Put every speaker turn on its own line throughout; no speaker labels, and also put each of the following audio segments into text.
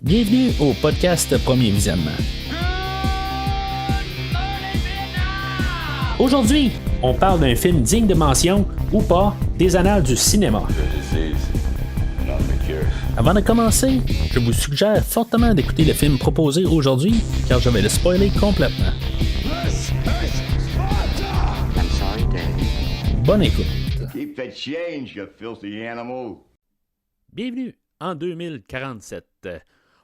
Bienvenue au podcast Premier Visionnement. Aujourd'hui, on parle d'un film digne de mention, ou pas, des annales du cinéma. Avant de commencer, je vous suggère fortement d'écouter le film proposé aujourd'hui, car je vais le spoiler complètement. Bonne écoute.
Keep the change, you filthy animal.
Bienvenue en 2047.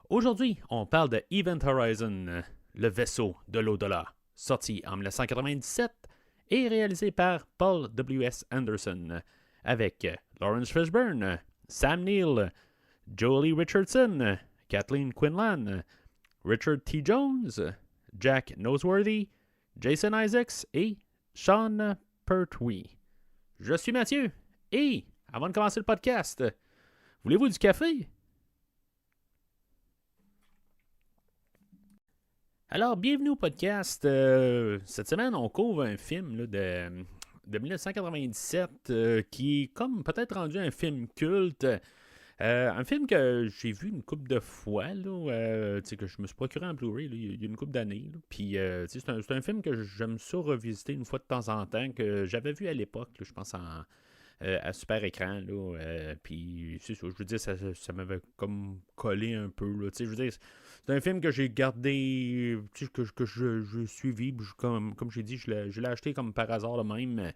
Aujourd'hui, on parle de Event Horizon, le vaisseau de l'au-delà, sorti en 1997 et réalisé par Paul W.S. Anderson, avec Lawrence Fishburne, Sam Neill, Joely Richardson, Kathleen Quinlan, Richard T. Jones, Jack Noseworthy, Jason Isaacs et Sean Pertwee. Je suis Mathieu et, avant de commencer le podcast, voulez-vous du café? Alors, bienvenue au podcast. Cette semaine, on couvre un film là, de 1997 qui est comme peut-être rendu un film culte. Un film que j'ai vu une couple de fois, que je me suis procuré en Blu-ray il y a une couple d'années. Puis c'est un film que j'aime ça revisiter une fois de temps en temps, que j'avais vu à l'époque, là, je pense à super écran. Puis c'est ça, je veux dire, ça m'avait comme collé un peu. Là, je veux dire, c'est un film que j'ai gardé, que je suivi. Comme j'ai dit, je l'ai acheté comme par hasard de même.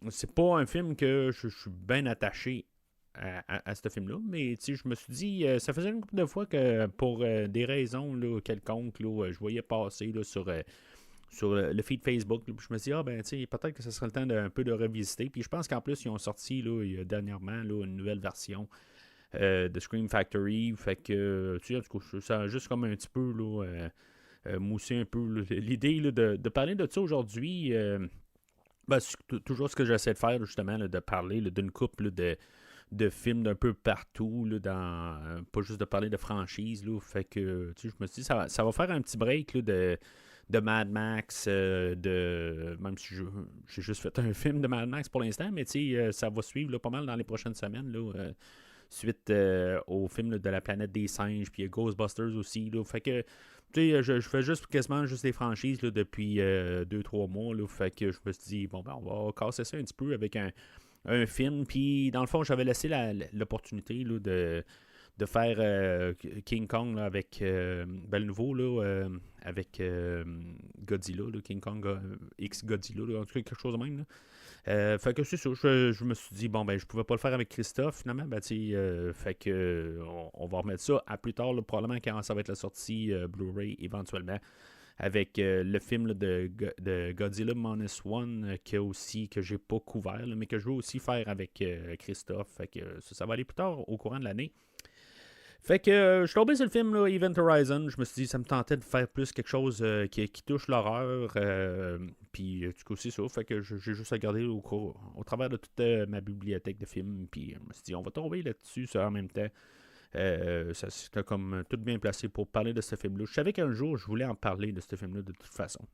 C'est pas un film que je suis bien attaché à ce film-là, mais je me suis dit, ça faisait une couple de fois que pour des raisons là, quelconques, là, je voyais passer là, sur le feed Facebook, là, puis je me suis dit, peut-être que ce serait le temps d'un peu de revisiter. Puis je pense qu'en plus, ils ont sorti là, dernièrement là, une nouvelle version de Scream Factory. Fait que, en tout cas, ça a juste comme un petit peu là, moussé un peu là, l'idée là, de parler de ça aujourd'hui. C'est toujours ce que j'essaie de faire, justement, là, de parler là, d'une couple là, de films d'un peu partout, là, pas juste de parler de franchise. Là, fait que, je me suis dit, ça va faire un petit break là, de Mad Max, même si j'ai juste fait un film de Mad Max pour l'instant, mais ça va suivre là, pas mal dans les prochaines semaines, là, suite au film là, de la planète des singes, puis Ghostbusters aussi. Là, fait que je fais quasiment juste des franchises là, depuis 2-3 mois. Là, fait que je me suis dit, on va casser ça un petit peu avec un film. Puis dans le fond, j'avais laissé l'opportunité là, de faire King Kong là, avec le nouveau là, avec Godzilla, là, King Kong X Godzilla, là, en tout cas quelque chose de même. Là. Fait que c'est ça, je me suis dit, je pouvais pas le faire avec Christophe finalement, fait que on va remettre ça à plus tard, là, probablement quand ça va être la sortie Blu-ray éventuellement, avec le film là, de Godzilla Minus One que j'ai pas couvert, là, mais que je veux aussi faire avec Christophe, fait que ça va aller plus tard au courant de l'année. Fait que je suis tombé sur le film là, Event Horizon. Je me suis dit, ça me tentait de faire plus quelque chose qui touche l'horreur. Puis, du coup, c'est ça. Fait que j'ai juste regardé au travers de toute ma bibliothèque de films. Puis, je me suis dit, on va tomber là-dessus ça, en même temps. C'était comme tout bien placé pour parler de ce film-là. Je savais qu'un jour, je voulais en parler de ce film-là de toute façon.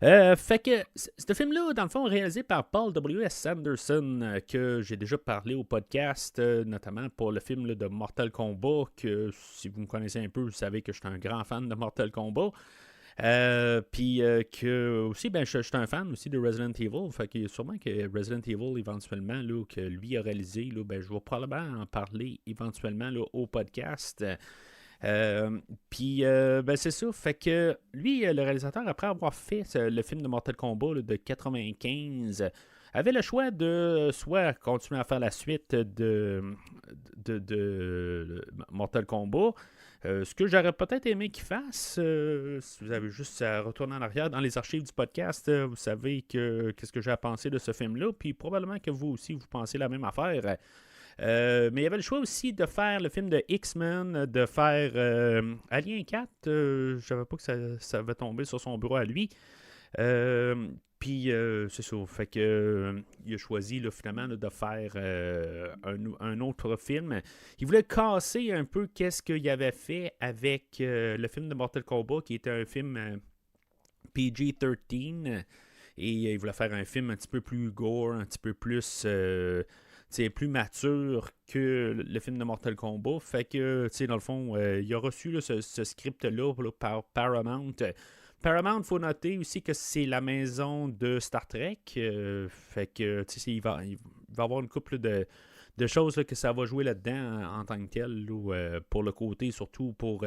Fait que ce film-là, dans le fond, réalisé par Paul W.S. Anderson, que j'ai déjà parlé au podcast, notamment pour le film là, de Mortal Kombat, que si vous me connaissez un peu, vous savez que je suis un grand fan de Mortal Kombat. Puis que aussi, je suis un fan aussi de Resident Evil. Fait que sûrement que Resident Evil, éventuellement, là, que lui a réalisé, là, je vais probablement en parler éventuellement là, au podcast. Puis c'est ça, fait que lui, le réalisateur, après avoir fait le film de Mortal Kombat là, de 95, avait le choix de soit continuer à faire la suite de Mortal Kombat, ce que j'aurais peut-être aimé qu'il fasse, si vous avez juste à retourner en arrière dans les archives du podcast, vous savez qu'est-ce que j'ai à penser de ce film-là, puis probablement que vous aussi, vous pensez la même affaire. Mais il y avait le choix aussi de faire le film de X-Men, de faire Alien 4. Je savais pas que ça va tomber sur son bureau à lui. Puis c'est ça. Fait que il a choisi là, finalement là, de faire un autre film. Il voulait casser un peu qu'est-ce qu'il avait fait avec le film de Mortal Kombat, qui était un film PG-13. Et il voulait faire un film un petit peu plus gore, un petit peu plus plus mature que le film de Mortal Kombat. Fait que, dans le fond, il a reçu là, ce script-là là, par Paramount. Paramount, il faut noter aussi que c'est la maison de Star Trek. Fait que, il va avoir une couple de choses là, que ça va jouer là-dedans en tant que tel, là, pour le côté, surtout pour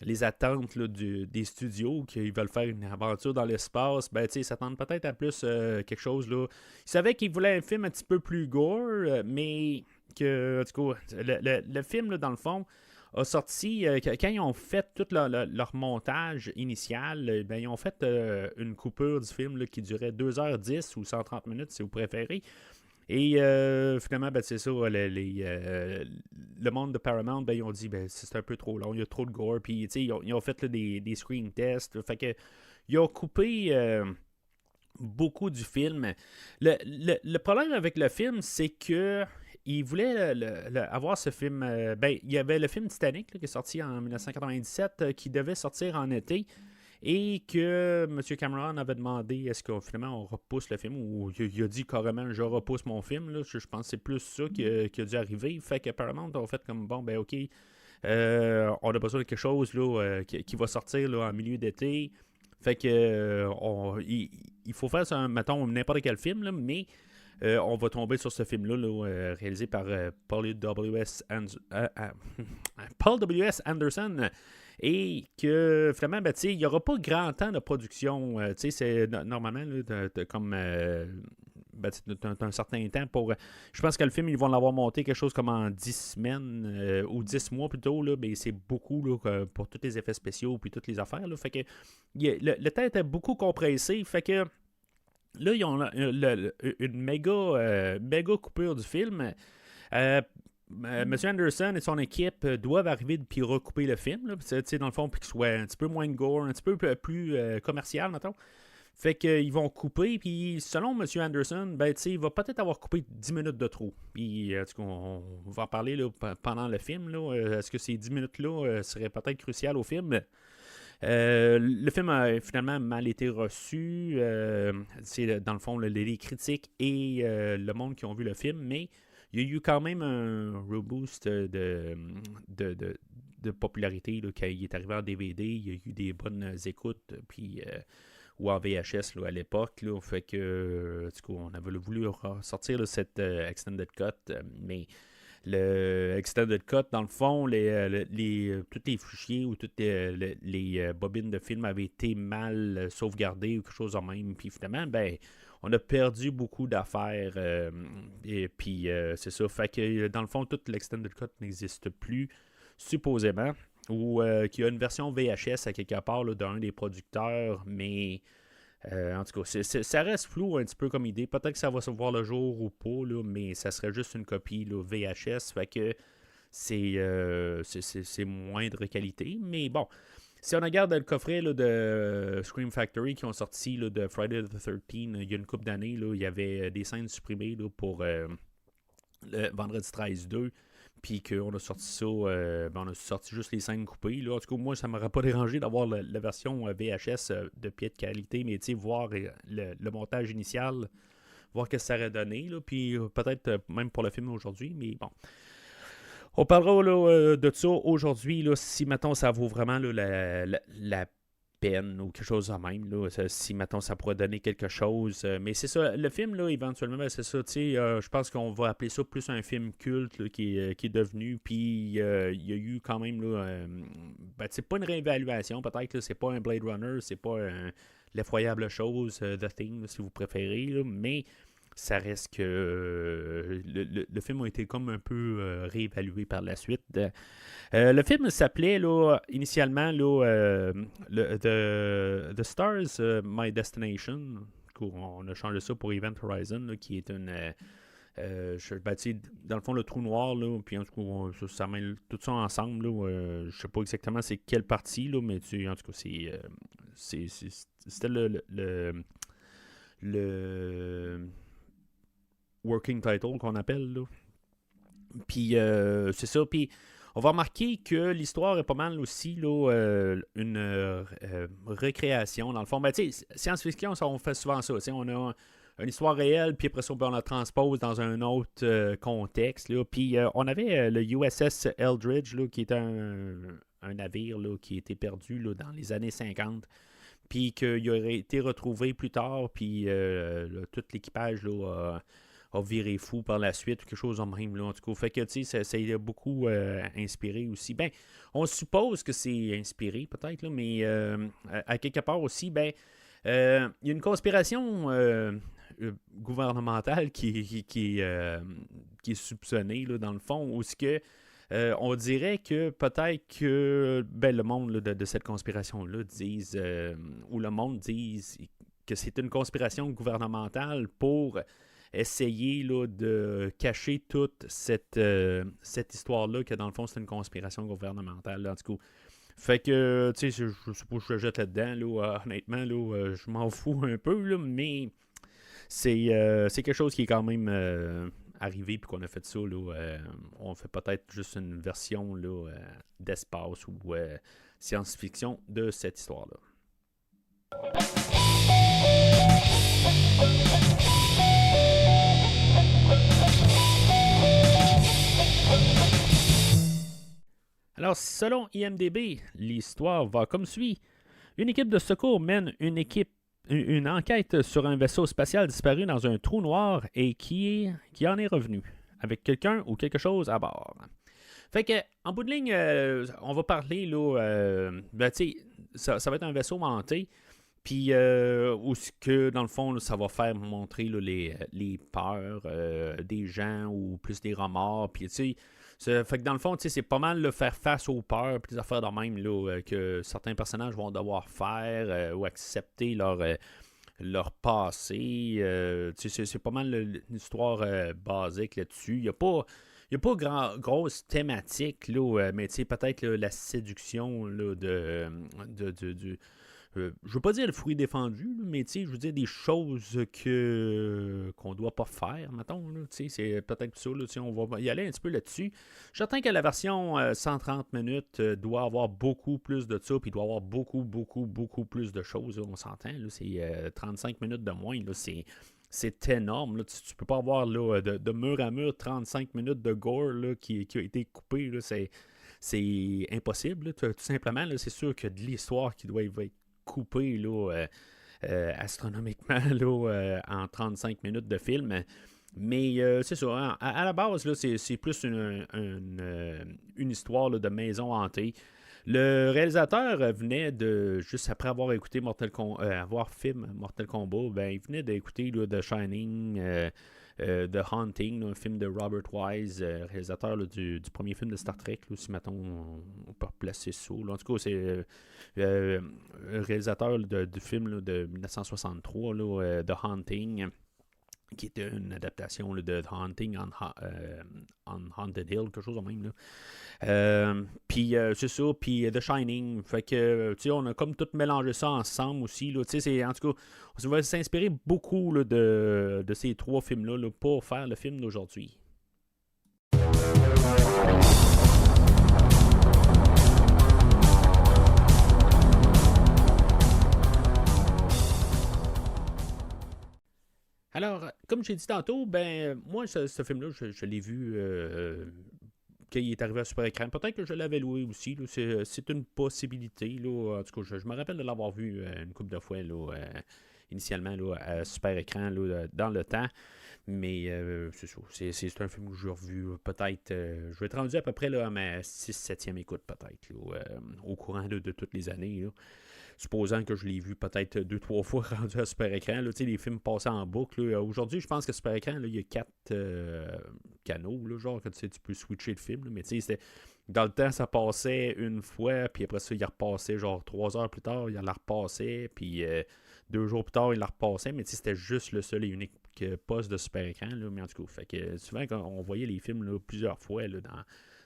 les attentes là, des studios qui veulent faire une aventure dans l'espace. Ben, ils s'attendent peut-être à plus quelque chose. Là. Ils savaient qu'ils voulaient un film un petit peu plus gore, mais que, en tout cas, le film, là, dans le fond, a sorti, quand ils ont fait tout leur montage initial, ben, ils ont fait une coupure du film là, qui durait 2h10 ou 130 minutes si vous préférez. Et finalement, ben, c'est ça, le monde de Paramount, ben, ils ont dit ben, c'est un peu trop long, il y a trop de gore. Puis ils ont fait là, des screen tests. Fait que, ils ont coupé beaucoup du film. Le problème avec le film, c'est que ils voulaient avoir ce film. Ben, il y avait le film Titanic là, qui est sorti en 1997 qui devait sortir en été. Et que M. Cameron avait demandé est-ce qu'on finalement on repousse le film ou il a dit carrément je repousse mon film. Là. Je pense que c'est plus ça qui a dû arriver. Fait que Paramount a fait comme bon, ben ok, on a besoin de quelque chose là, qui va sortir là, en milieu d'été. Fait que il faut faire ça, mettons, n'importe quel film, là, mais on va tomber sur ce film-là là, réalisé par Paul W.S. Anderson. Et que, finalement, ben, il n'y aura pas grand temps de production. C'est normalement, là, comme ben, t'as un certain temps pour... je pense que le film, ils vont l'avoir monté quelque chose comme en 10 semaines ou 10 mois plutôt. Là, mais c'est beaucoup là, pour tous les effets spéciaux et toutes les affaires. Là, fait que le temps était beaucoup compressé. Fait que là, ils ont une méga coupure du film. M. Anderson et son équipe doivent arriver puis recouper le film, là, dans le fond, puis qu'il soit un petit peu moins de gore, un petit peu plus commercial, mettons. Fait qu'ils vont couper, puis selon M. Anderson, ben, il va peut-être avoir coupé 10 minutes de trop. Puis, on va en parler là, pendant le film. Là, est-ce que ces 10 minutes-là seraient peut-être cruciales au film? Le film a finalement mal été reçu. C'est dans le fond les critiques et le monde qui ont vu le film, mais il y a eu quand même un reboost de popularité là, quand il est arrivé en DVD. Il y a eu des bonnes écoutes, puis ou en VHS là, à l'époque. Là, fait que, du coup, on avait voulu sortir là, cette Extended Cut, mais le Extended Cut, dans le fond, tous les fichiers ou toutes les bobines de film avaient été mal sauvegardées ou quelque chose de même. Puis finalement, ben, on a perdu beaucoup d'affaires. Et puis, c'est ça. Fait que, dans le fond, tout l'Extended Cut n'existe plus, supposément. Ou qu'il y a une version VHS à quelque part là, d'un des producteurs, mais en tout cas, ça reste flou un petit peu comme idée. Peut-être que ça va se voir le jour ou pas, là, mais ça serait juste une copie là, VHS. Fait que c'est moindre qualité. Mais bon, si on regarde le coffret là, de Scream Factory qui ont sorti là, de Friday the 13th, il y a une couple d'années, là, il y avait des scènes supprimées là, pour le Vendredi 13-2. Puis qu'on a sorti ça, on a sorti juste les scènes coupées. Là. En tout cas, moi, ça ne m'aurait pas dérangé d'avoir la version VHS de pied de qualité, mais voir le montage initial, voir ce que ça aurait donné. Là. Puis peut-être même pour le film aujourd'hui, mais bon. On parlera là, de ça aujourd'hui, là, si, mettons, ça vaut vraiment là, la peine ou quelque chose de même. Là, si, mettons, ça pourrait donner quelque chose. Mais c'est ça, le film, là, éventuellement, ben, c'est ça, tu sais, je pense qu'on va appeler ça plus un film culte là, qui est devenu. Puis, il y a eu quand même, là, ben, c'est pas une réévaluation, peut-être, là, c'est pas un Blade Runner, c'est pas l'effroyable chose, The Thing, là, si vous préférez, là, mais ça reste que le film a été comme un peu réévalué par la suite. Le film s'appelait là, initialement là, The Stars, My Destination. On a changé ça pour Event Horizon, là, qui est une... dans le fond, le trou noir, là, puis en tout cas, ça mêle tout ça ensemble. Là, je sais pas exactement c'est quelle partie, là, mais en tout cas, c'était le working title qu'on appelle. Là. Puis c'est ça. Puis on va remarquer que l'histoire est pas mal aussi là, une recréation. Dans le fond, ben, science-fiction, on fait souvent ça. On a une histoire réelle, puis après ça, on la transpose dans un autre contexte. Là. Puis on avait le USS Eldridge, là, qui était un navire là, qui était perdu là, dans les années 50, puis qu'il aurait été retrouvé plus tard, puis tout l'équipage là, a viré fou par la suite, ou quelque chose en même. Là, en tout cas, fait que ça a beaucoup inspiré aussi. Ben, on suppose que c'est inspiré, peut-être, là, mais à quelque part aussi, ben, il y a une conspiration gouvernementale qui est soupçonnée, là, dans le fond, où ce que on dirait que peut-être que le monde là, de cette conspiration-là dise, ou le monde dise que c'est une conspiration gouvernementale pour essayer là, de cacher toute cette histoire-là, que dans le fond, c'est une conspiration gouvernementale. Là, en tout cas, fait que, tu sais, je sais pas que je le jette là-dedans, là, honnêtement, là, je m'en fous un peu, là, mais c'est quelque chose qui est quand même arrivé, puis qu'on a fait ça, là, on fait peut-être juste une version là, d'espace ou science-fiction de cette histoire-là. Alors, selon IMDb, l'histoire va comme suit. Une équipe de secours mène une enquête sur un vaisseau spatial disparu dans un trou noir et qui en est revenu, avec quelqu'un ou quelque chose à bord. Fait que, en bout de ligne, on va parler, là, tu sais, ça va être un vaisseau hanté, puis où ce que, dans le fond, là, ça va faire montrer là, les peurs des gens ou plus des remords, puis tu sais, fait que dans le fond, c'est pas mal de faire face aux peurs et les affaires de même là, que certains personnages vont devoir faire ou accepter leur passé. C'est pas mal l'histoire basique là-dessus. Il n'y a pas grosse thématique, là, mais peut-être là, la séduction là, je veux pas dire le fruit défendu, mais je veux dire des choses qu'on doit pas faire, mettons. Là, c'est peut-être ça, là, on va y aller un petit peu là-dessus. J'attends que la version 130 minutes doit avoir beaucoup plus de ça, puis doit avoir beaucoup plus de choses, là, on s'entend. Là, c'est 35 minutes de moins, là, c'est énorme. Là. Tu peux pas avoir là, de mur à mur 35 minutes de gore là, qui a été coupé. Là, c'est impossible. Là, tout simplement, là, c'est sûr qu'il y a de l'histoire qui doit être coupé là, astronomiquement là, en 35 minutes de film. Mais c'est ça, hein, à la base, là, c'est plus une histoire là, de maison hantée. Le réalisateur venait de, juste après avoir écouté avoir film Mortal Kombat, ben, il venait d'écouter là, The Shining, The Haunting, là, un film de Robert Wise, réalisateur là, du premier film de Star Trek, là, si mettons on peut replacer ça. Là. En tout cas, c'est réalisateur du film là, de 1963, là, The Haunting, qui était une adaptation là, de The Haunting on Haunted Hill, quelque chose de même. Puis c'est ça, puis The Shining. Fait que, tu sais, on a comme tout mélangé ça ensemble aussi. Là, en tout cas, on va s'inspirer beaucoup là, de ces trois films-là là, pour faire le film d'aujourd'hui. Alors, comme j'ai dit tantôt, ben moi, ce film-là, je l'ai vu quand il est arrivé à Super Écran. Peut-être que je l'avais loué aussi. Là, c'est une possibilité. Là, en tout cas, je me rappelle de l'avoir vu une couple de fois là, initialement là, à Super Écran là, dans le temps. Mais c'est ça. C'est un film que j'ai revu peut-être. Je vais être rendu à peu près là, à ma 6-7e écoute, peut-être, là, au courant de toutes les années. Là. Supposant que je l'ai vu peut-être 2-3 fois rendu à Super Écran. Là, les films passaient en boucle. Là. Aujourd'hui, je pense que Super Écran, là, il y a 4 canaux, là, genre que tu peux switcher le film. Là, mais c'était, dans le temps, ça passait une fois, puis après ça, il repassait genre 3 heures plus tard, il la repassait, puis 2 jours plus tard, il la repassait. Mais c'était juste le seul et unique poste de Super Écran. Là, mais en tout cas, fait que souvent, quand on voyait les films là, plusieurs fois là,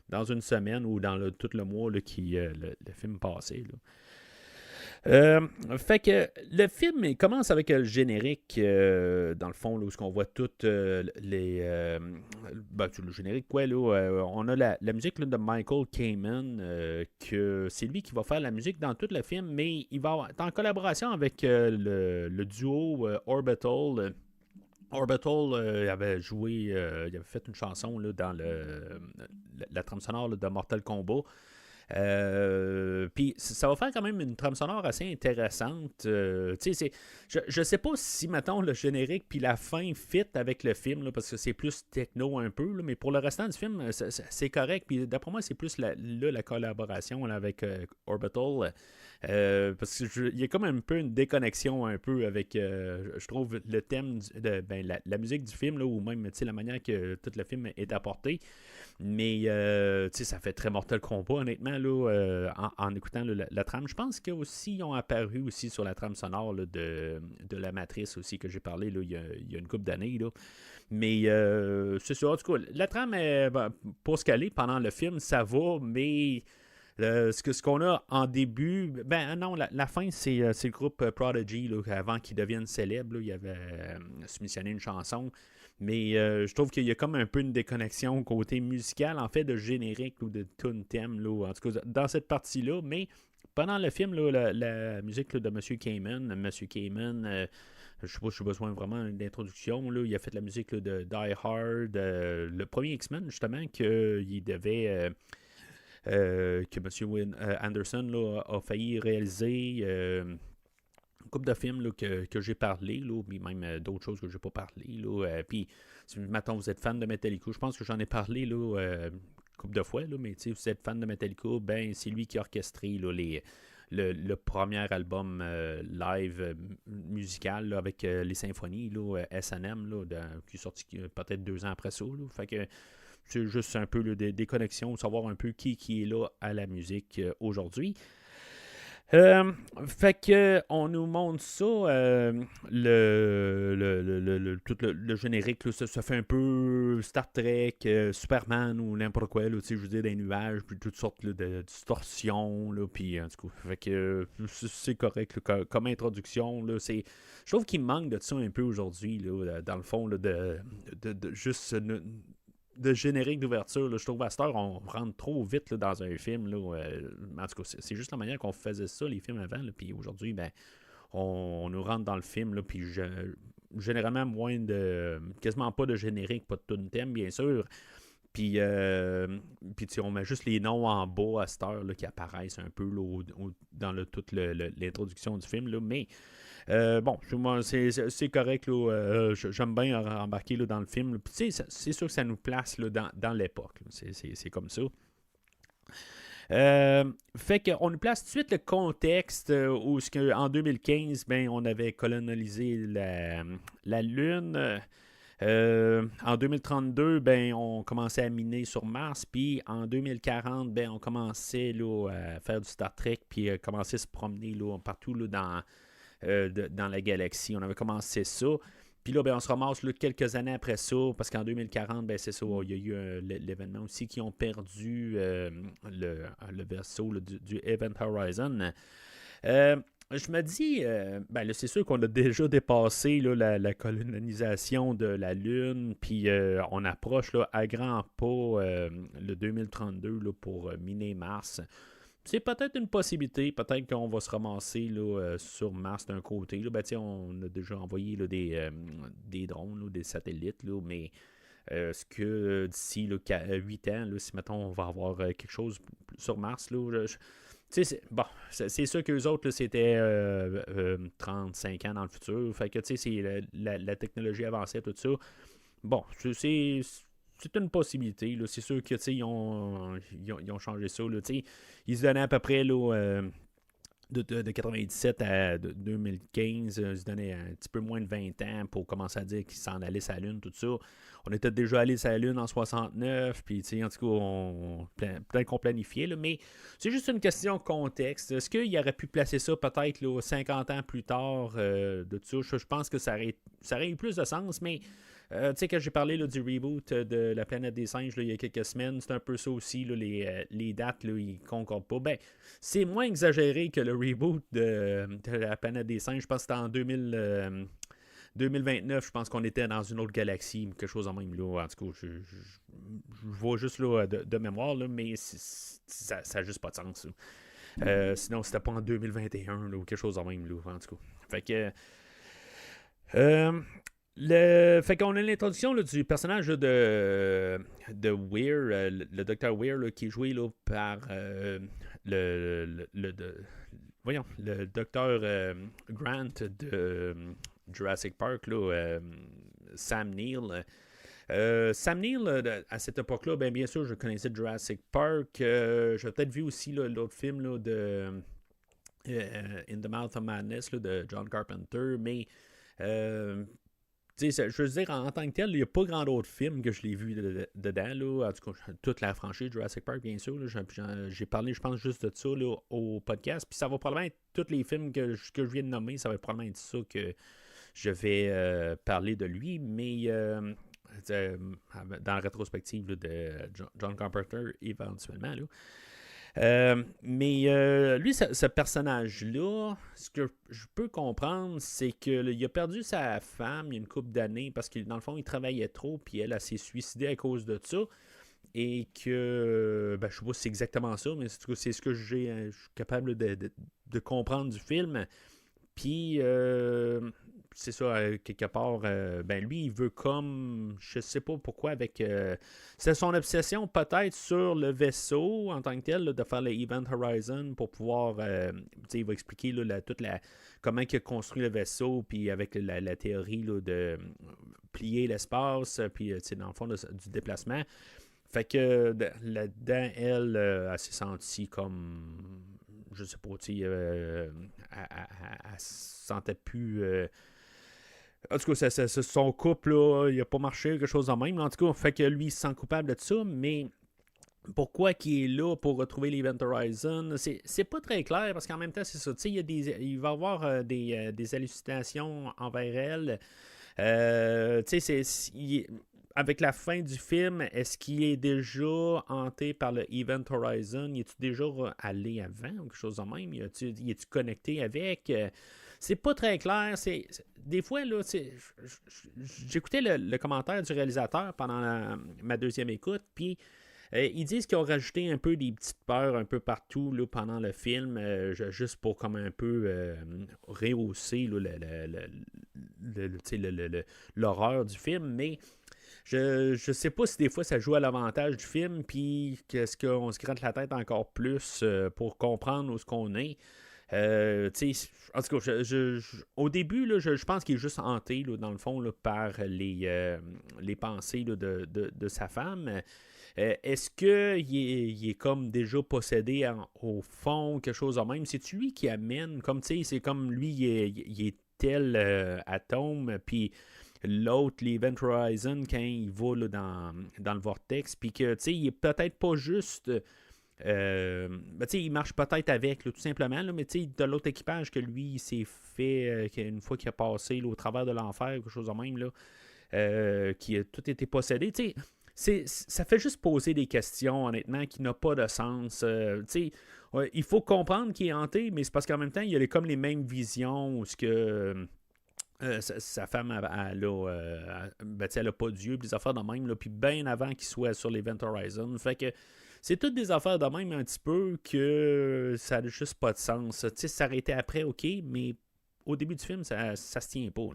dans une semaine ou dans tout le mois là, le film passait. Là. Fait que le film commence avec le générique, dans le fond, là, où on voit toutes les. Le générique, quoi, là. On a la musique là, de Michael Kamen, que c'est lui qui va faire la musique dans tout le film, mais il va être en collaboration avec le duo Orbital. Orbital avait joué, il avait fait une chanson là, dans la trame sonore là, de Mortal Kombat. Puis ça va faire quand même une trame sonore assez intéressante. Je sais pas si, mettons, le générique puis la fin fit avec le film, là, parce que c'est plus techno un peu, là, mais pour le restant du film, c'est correct. Puis d'après moi, c'est plus la collaboration là, avec Orbital. Parce qu'il y a comme un peu une déconnexion un peu avec, je trouve, le thème, la musique du film, là, ou même la manière que tout le film est apporté. Mais ça fait très Mortal Kombat, honnêtement, là, en écoutant là, la trame. Je pense qu'ils ont apparu aussi sur la trame sonore là, de la Matrice aussi, que j'ai parlé là, il y a une couple d'années. Là. Mais c'est ça, en tout cas, la trame, pour ce qu'elle est pendant le film, ça va, mais ce qu'on a en début, ben non, la fin, c'est le groupe Prodigy, là, avant qu'ils deviennent célèbres. Là, il avait soumissionné une chanson. Mais je trouve qu'il y a comme un peu une déconnexion côté musical, en fait, de générique ou de tune thème, là, en tout cas, dans cette partie-là. Mais pendant le film, là, la musique là, de M. Kamen, je sais pas si j'ai besoin vraiment d'introduction. Là, il a fait la musique là, de Die Hard, le premier X-Men, justement, qu'il devait. Que M. Anderson là, a failli réaliser une couple de films là, que j'ai parlé, là, puis même d'autres choses que j'ai pas parlé. Puis, si maintenant vous êtes fan de Metallica, je pense que j'en ai parlé là, une couple de fois, là, mais si vous êtes fan de Metallica, ben c'est lui qui a orchestré là, le premier album live musical là, avec les symphonies, là, S&M, là, qui est sorti peut-être 2 ans après ça. Là. Fait que c'est juste un peu là, des connexions, savoir un peu qui est là à la musique aujourd'hui. Fait que on nous montre ça, tout le générique, là, ça fait un peu Star Trek, Superman ou n'importe quoi, là, je veux dire, des nuages, puis toutes sortes là, de distorsions, là, puis en tout cas, fait que c'est correct là, comme introduction, là, je trouve qu'il manque de ça un peu aujourd'hui, là, dans le fond, là, de juste de générique d'ouverture. Là, je trouve qu'à cette heure, on rentre trop vite là, dans un film. Là, en tout cas, c'est juste la manière qu'on faisait ça, les films avant. Puis aujourd'hui, ben, on nous rentre dans le film. Là, puis généralement, quasiment pas de générique, pas de tune thème, bien sûr. Puis on met juste les noms en bas à cette heure là, qui apparaissent un peu là, dans toute l'introduction du film. Là, mais bon, c'est correct. Là, j'aime bien embarquer là, dans le film. Puis, c'est sûr que ça nous place là, dans l'époque. C'est comme ça. Fait qu'on nous place tout de suite le contexte où en 2015, ben, on avait colonisé la Lune. En 2032, ben, on commençait à miner sur Mars, puis en 2040, ben, on commençait là, à faire du Star Trek, puis commençait à se promener là, partout là, dans la galaxie. On avait commencé ça. Puis là, ben, on se ramasse là, quelques années après ça, parce qu'en 2040, ben, c'est ça, il y a eu l'événement aussi qui ont perdu le vaisseau là, du Event Horizon. Je me dis, ben là, c'est sûr qu'on a déjà dépassé là, la colonisation de la Lune, puis on approche là, à grands pas le 2032 là, pour miner Mars. C'est peut-être une possibilité, peut-être qu'on va se ramasser là, sur Mars d'un côté. Là, ben, on a déjà envoyé là, des drones, là, des satellites, là, mais est-ce que d'ici là, 8 ans, là, si mettons, on va avoir quelque chose sur Mars, là, c'est sûr qu'eux autres, là, c'était 35 ans dans le futur. Fait que, c'est la technologie avançait, tout ça. Bon, c'est une possibilité. Là. C'est sûr que ils ont changé ça. Là, ils se donnaient à peu près là, de 97 à 2015, ils se donnaient un petit peu moins de 20 ans pour commencer à dire qu'ils s'en allaient sur la Lune, tout ça. On était déjà allé sur la Lune en 69, puis en tout cas, peut-être qu'on planifiait, là, mais c'est juste une question de contexte. Est-ce qu'il aurait pu placer ça peut-être là, 50 ans plus tard de tout ça? Je pense que ça aurait eu plus de sens, mais tu sais, quand j'ai parlé là, du reboot de La Planète des Singes là, il y a quelques semaines, c'est un peu ça aussi, là, les dates, là, ils ne concordent pas. Ben, c'est moins exagéré que le reboot de La Planète des Singes. Je pense que c'était en 2029, je pense qu'on était dans une autre galaxie, quelque chose en même. Là. En tout cas, je vois juste là, de mémoire, là, mais ça n'a juste pas de sens. Sinon, c'était pas en 2021 là, ou quelque chose en même. Là, en tout cas. Fait que... Fait qu'on a l'introduction là, du personnage là, de Weir, le docteur Weir, là, qui est joué là, par voyons, le docteur Grant de Jurassic Park, là, Sam Neill. Sam Neill, à cette époque-là, bien sûr, je connaissais Jurassic Park. J'ai peut-être vu aussi là, l'autre film là, de In the Mouth of Madness là, de John Carpenter, mais je veux dire, en tant que tel, il n'y a pas grand d'autres films que je l'ai vu dedans. Là. En tout cas, toute la franchise Jurassic Park, bien sûr. Là, j'ai parlé, je pense, juste de ça là, au podcast. Puis ça va probablement être tous les films que je viens de nommer. Ça va probablement être ça que je vais parler de lui. Mais dans la rétrospective là, de John Carpenter, éventuellement. Là. Mais lui, ce personnage-là, ce que je peux comprendre, c'est qu'il a perdu sa femme il y a une couple d'années parce que dans le fond, il travaillait trop, puis elle s'est suicidée à cause de ça. Et que, je sais pas si c'est exactement ça, mais c'est ce que je suis capable de comprendre du film. Puis, c'est ça, quelque part, lui, il veut comme, je sais pas pourquoi, avec... c'est son obsession peut-être sur le vaisseau en tant que tel, là, de faire le Event Horizon pour pouvoir, il va expliquer là, comment il a construit le vaisseau, puis avec la théorie là, de plier l'espace, puis dans le fond du déplacement. Fait que là-dedans, elle s'est sentie comme... Je sais pas, elle se sentait plus... en tout cas, son couple, là, il a pas marché, quelque chose de même. En tout cas, fait que lui, il se sent coupable de ça, mais pourquoi qu'il est là pour retrouver l'Event Horizon, c'est pas très clair, parce qu'en même temps, c'est ça. Il va y avoir des hallucinations envers elle. Avec la fin du film, est-ce qu'il est déjà hanté par le Event Horizon? Y est-tu déjà allé avant ou quelque chose de même? Y est-tu connecté avec? C'est pas très clair. Des fois, là, j'écoutais le commentaire du réalisateur pendant ma deuxième écoute, puis ils disent qu'ils ont rajouté un peu des petites peurs un peu partout là, pendant le film, juste pour comme un peu rehausser là, l'horreur du film, mais je sais pas si des fois ça joue à l'avantage du film, puis qu'est-ce qu'on se gratte la tête encore plus pour comprendre où ce qu'on est. En tout cas, au début, là, je pense qu'il est juste hanté, là, dans le fond, là, par les pensées là, de sa femme. Est-ce qu'il est comme déjà possédé au fond, quelque chose de même? C'est-tu lui qui amène, comme tu sais, c'est comme lui, il est tel atome, puis l'autre, l'Event Horizon, quand il va là, dans le vortex, puis que, tu sais, il est peut-être pas juste... il marche peut-être avec, là, tout simplement, là, mais de l'autre équipage que lui, il s'est fait, une fois qu'il a passé là, au travers de l'enfer, quelque chose de même, là, qui a tout été possédé, ça fait juste poser des questions, honnêtement, qui n'ont pas de sens. Il faut comprendre qu'il est hanté, mais c'est parce qu'en même temps, il a comme les mêmes visions où ce que... sa femme, elle a pas Dieu, puis des affaires de même, puis bien avant qu'il soit sur l'Event Horizon. Fait que c'est toutes des affaires de même un petit peu que ça n'a juste pas de sens. Tu sais, ça aurait été après, ok, mais au début du film, ça se tient pas.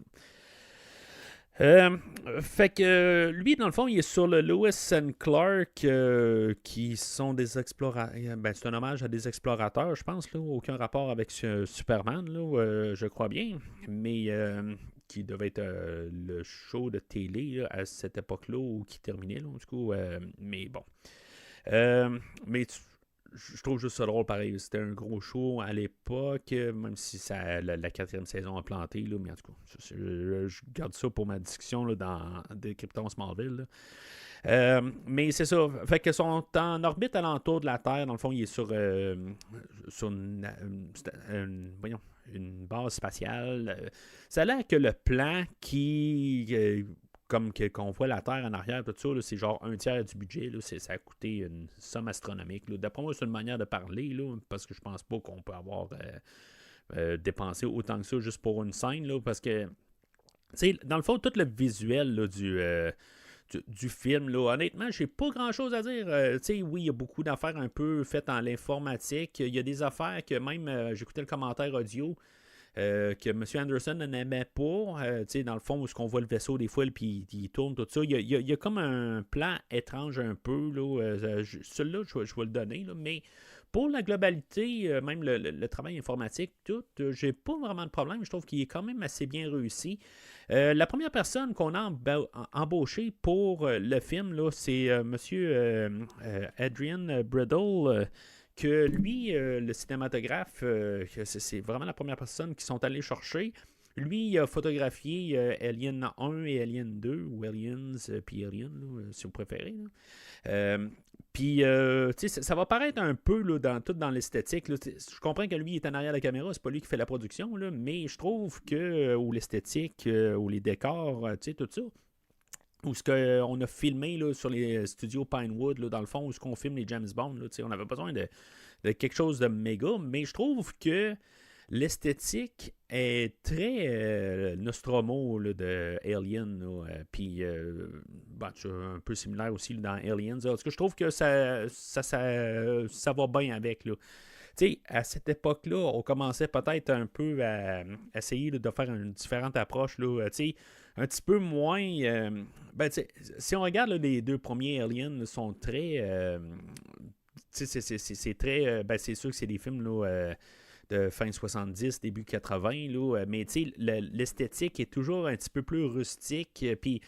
Fait que lui, dans le fond, il est sur le Lewis and Clark, qui sont des explorateurs. C'est un hommage à des explorateurs, je pense, là, aucun rapport avec Superman, là, je crois bien, mais qui devait être le show de télé là, à cette époque-là, ou qui terminait, là, du coup, mais bon. Mais je trouve juste ça drôle pareil. C'était un gros show à l'époque, même si la quatrième saison a planté, là, mais en tout cas, je garde ça pour ma discussion là, dans Décryptons Smallville. Mais c'est ça. Fait que sont en orbite alentour de la Terre. Dans le fond, il est sur une base spatiale. Ça a l'air que le plan comme qu'on voit la Terre en arrière, tout ça, là, c'est genre un tiers du budget. Là, ça a coûté une somme astronomique. Là. D'après moi, c'est une manière de parler, là, parce que je pense pas qu'on peut avoir dépensé autant que ça juste pour une scène. Là, parce que, dans le fond, tout le visuel là, du film, là, honnêtement, j'ai pas grand-chose à dire. Oui, il y a beaucoup d'affaires un peu faites en l'informatique. Il y a des affaires que même, j'écoutais le commentaire audio, que M. Anderson n'aimait pas. Dans le fond, où on voit le vaisseau des fois, puis il tourne, tout ça. Il y a comme un plan étrange un peu. Celui-là, je vais le donner. Là, mais pour la globalité, même le travail informatique, tout, j'ai pas vraiment de problème. Je trouve qu'il est quand même assez bien réussi. La première personne qu'on a embauchée pour le film, là, c'est M. Adrian Bridle. Que lui, le cinématographe, c'est vraiment la première personne qui sont allés chercher. Lui, il a photographié Alien 1 et Alien 2, ou Aliens, puis Alien, là, si vous préférez. Puis, ça va paraître un peu là, dans l'esthétique. Là. Je comprends que lui, il est en arrière de la caméra, c'est pas lui qui fait la production, là, mais je trouve que, ou l'esthétique, ou les décors, tout ça, ou ce qu'on a filmé là, sur les studios Pinewood, là, dans le fond, où ce qu'on filme les James Bond, là, on avait besoin de quelque chose de méga, mais je trouve que l'esthétique est très Nostromo là, de Alien, puis c'est un peu similaire aussi là, dans Aliens. Parce que je trouve que ça va bien avec. Là. À cette époque-là, on commençait peut-être un peu à essayer là, de faire une différente approche. Là, un petit peu moins. Si on regarde là, les deux premiers Aliens sont très. C'est très. C'est sûr que c'est des films là, de fin 70, début 80, là, mais l'esthétique est toujours un petit peu plus rustique. Puis,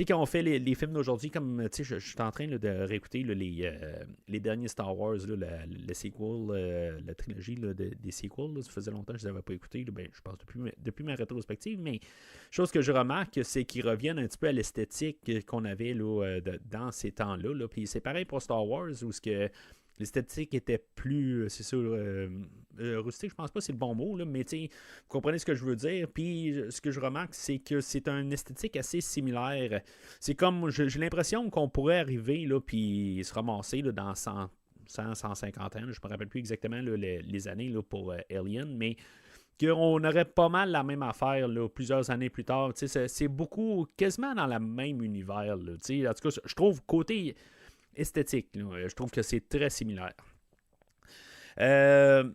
quand on fait les films d'aujourd'hui, comme je suis en train là, de réécouter là, les derniers Star Wars, là, le sequel, la trilogie là, des sequels, là, ça faisait longtemps que je ne les avais pas écoutés, là, je pense depuis ma rétrospective, mais chose que je remarque, c'est qu'ils reviennent un petit peu à l'esthétique qu'on avait là, dans ces temps-là. Là. Puis c'est pareil pour Star Wars, où ce que l'esthétique était plus, c'est sûr, rustique, je pense pas que c'est le bon mot, là, mais vous comprenez ce que je veux dire. Puis ce que je remarque, c'est que c'est une esthétique assez similaire. C'est comme, j'ai l'impression qu'on pourrait arriver, là, puis se ramasser là, dans 150 ans, là, je me rappelle plus exactement là, les années là, pour Alien, mais qu'on aurait pas mal la même affaire là, plusieurs années plus tard. C'est beaucoup, quasiment dans le même univers. Là, en tout cas, je trouve côté esthétique, là, je trouve que c'est très similaire.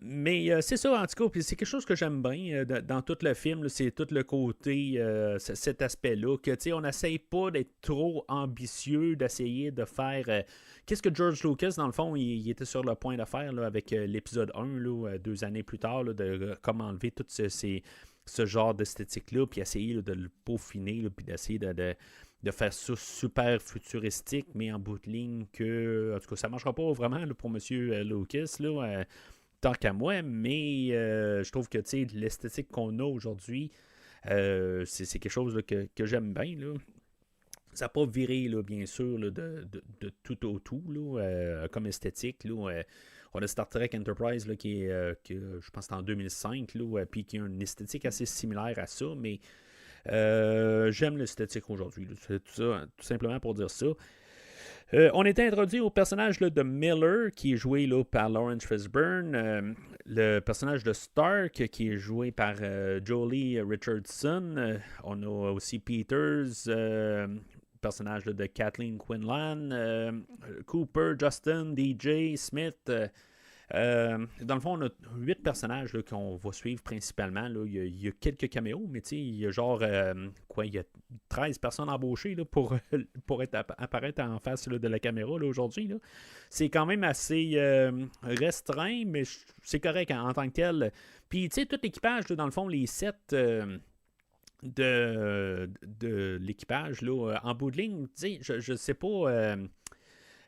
Mais c'est ça, en tout cas, c'est quelque chose que j'aime bien dans tout le film, là, c'est tout le côté, cet aspect-là, que on n'essaye pas d'être trop ambitieux, d'essayer de faire... qu'est-ce que George Lucas, dans le fond, il était sur le point de faire là, avec l'épisode 1, là, 2 années plus tard, là, de comment enlever tout ce genre d'esthétique-là, puis essayer là, de le peaufiner, là, puis d'essayer de faire ça super futuristique, mais en bout de ligne que, en tout cas, ça ne marchera pas vraiment là, pour M. Lucas, là, tant qu'à moi, mais je trouve que l'esthétique qu'on a aujourd'hui, c'est quelque chose là, que j'aime bien. Là. Ça n'a pas viré, là, bien sûr, là, de tout au tout, là, comme esthétique. Là, on a Star Trek Enterprise, là, qui je pense, c'est en 2005, là, puis qui a une esthétique assez similaire à ça, mais j'aime l'esthétique aujourd'hui. C'est tout simplement pour dire ça. On est introduit au personnage là, de Miller, qui est joué là, par Lawrence Fishburne. Le personnage de Stark, qui est joué par Jolie Richardson. On a aussi Peters, personnage là, de Kathleen Quinlan. Cooper, Justin, DJ, Smith. Dans le fond, on a 8 personnages là, qu'on va suivre principalement. Là. Il y a quelques caméos, mais il y a genre il y a 13 personnes embauchées là, pour apparaître en face là, de la caméra là, aujourd'hui. Là. C'est quand même assez restreint, mais c'est correct en tant que tel. Puis, tout l'équipage, là, dans le fond, les 7 de l'équipage, là, en bout de ligne, je sais pas.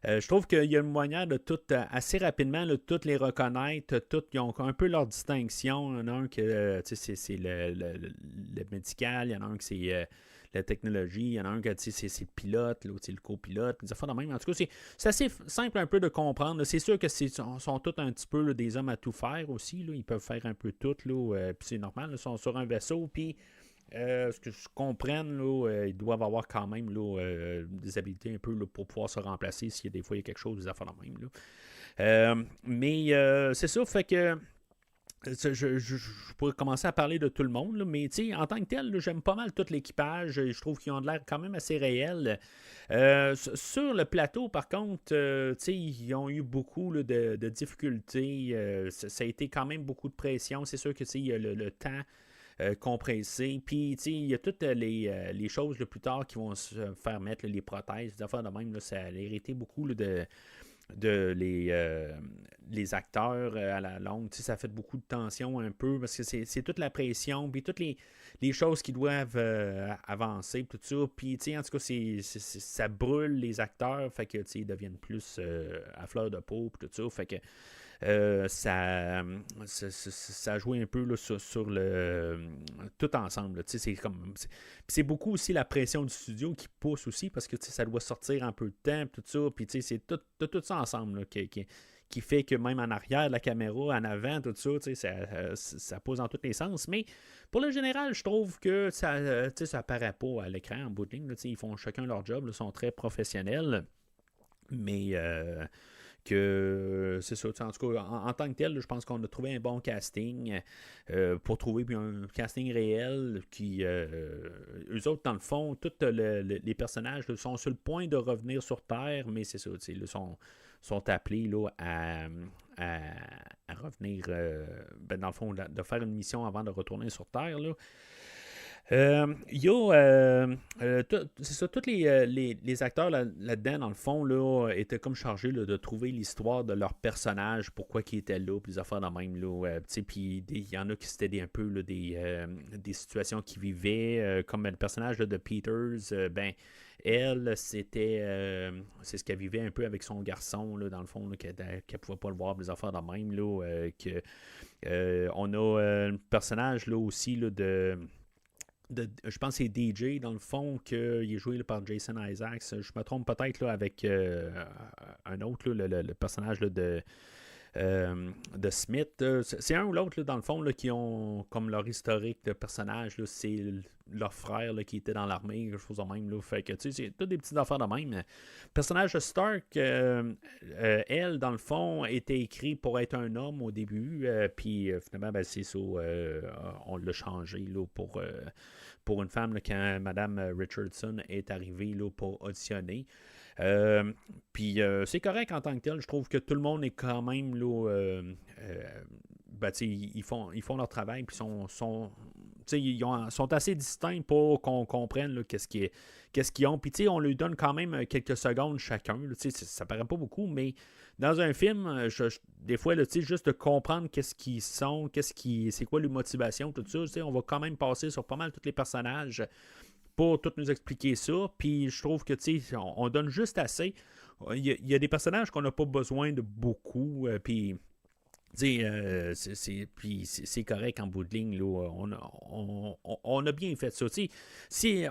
Je trouve qu'il y a une manière de tout, assez rapidement, de toutes les reconnaître. Toutes, ils ont un peu leur distinction. Il y en a un que c'est le médical, il y en a un que c'est la technologie, il y en a un que c'est le pilote, l'autre c'est le copilote. Des affaires de même. En tout cas, c'est assez simple un peu de comprendre. Là. C'est sûr que sont tous un petit peu là, des hommes à tout faire aussi. Là. Ils peuvent faire un peu tout. Puis c'est normal. Là. Ils sont sur un vaisseau. Puis ce que je comprenne, là, ils doivent avoir quand même là, des habiletés un peu là, pour pouvoir se remplacer s'il y a des fois il y a quelque chose, des affaires de même. Là. Mais c'est ça, fait que je pourrais commencer à parler de tout le monde, là, mais en tant que tel, là, j'aime pas mal tout l'équipage. Je trouve qu'ils ont de l'air quand même assez réels. Sur le plateau, par contre, ils ont eu beaucoup là, de difficultés. Ça a été quand même beaucoup de pression. C'est sûr que il y a le temps. compressé. Puis, tu sais, il y a toutes les choses plus tard qui vont se faire mettre, là, les prothèses, des affaires de même. Là, ça a irrité beaucoup là, les acteurs à la longue. Tu sais, ça fait beaucoup de tension un peu parce que c'est toute la pression, puis toutes les choses qui doivent avancer, tout ça. Puis, tu sais, en tout cas, ça brûle les acteurs, fait que, tu sais, ils deviennent plus à fleur de peau, puis tout ça. Fait que ça joue un peu là, sur le tout ensemble. C'est beaucoup aussi la pression du studio qui pousse aussi parce que ça doit sortir en peu de temps, tout ça. Puis c'est tout ça ensemble là, qui fait que même en arrière de la caméra, en avant, tout ça, ça pose dans tous les sens. Mais pour le général, je trouve que ça paraît pas à l'écran en bout de ligne. Là, ils font chacun leur job, là, sont très professionnels. Mais que c'est ça. En tout cas, en tant que tel, là, je pense qu'on a trouvé un bon casting pour trouver un casting réel qui, eux autres, dans le fond, tous les personnages là, sont sur le point de revenir sur Terre, mais c'est ça, ils sont appelés là, à revenir, dans le fond, de faire une mission avant de retourner sur Terre. Là. Il y a, c'est ça, tous les acteurs là-dedans, dans le fond, là, étaient comme chargés là, de trouver l'histoire de leur personnage, pourquoi ils étaient là, puis les affaires de même. Puis il y en a qui c'était un peu là, des situations qu'ils vivaient, comme le personnage là, de Peters, elle, c'est ce qu'elle vivait un peu avec son garçon, là, dans le fond, là, qu'elle ne pouvait pas le voir, les affaires de même. Là, on a un personnage là, aussi là, je pense que c'est DJ, dans le fond, qu'il est joué là, par Jason Isaacs. Je me trompe peut-être là, avec un autre, là, le personnage là, de Smith. C'est un ou l'autre, là, dans le fond, là, qui ont comme leur historique de personnage. Là, c'est leur frère là, qui était dans l'armée, quelque chose de même. Là. Fait que, tu sais, c'est toutes des petites affaires de même. Le personnage de Stark, elle, dans le fond, était écrit pour être un homme au début. Puis finalement, c'est ça. On l'a changé là, pour une femme là, quand Madame Richardson est arrivée là, pour auditionner. Puis c'est correct en tant que tel. Je trouve que tout le monde est quand même là, ils font leur travail puis ils sont assez distincts pour qu'on comprenne là, qu'est-ce qu'ils ont. Puis on lui donne quand même quelques secondes chacun. Là, ça paraît pas beaucoup, mais dans un film, des fois, là, juste de comprendre qu'est-ce qu'ils sont, c'est quoi leur motivation, tout ça, on va quand même passer sur pas mal tous les personnages pour tout nous expliquer ça. Puis je trouve que on donne juste assez. Il y a des personnages qu'on n'a pas besoin de beaucoup. Puis c'est correct en bout de ligne. Là, on a bien fait ça.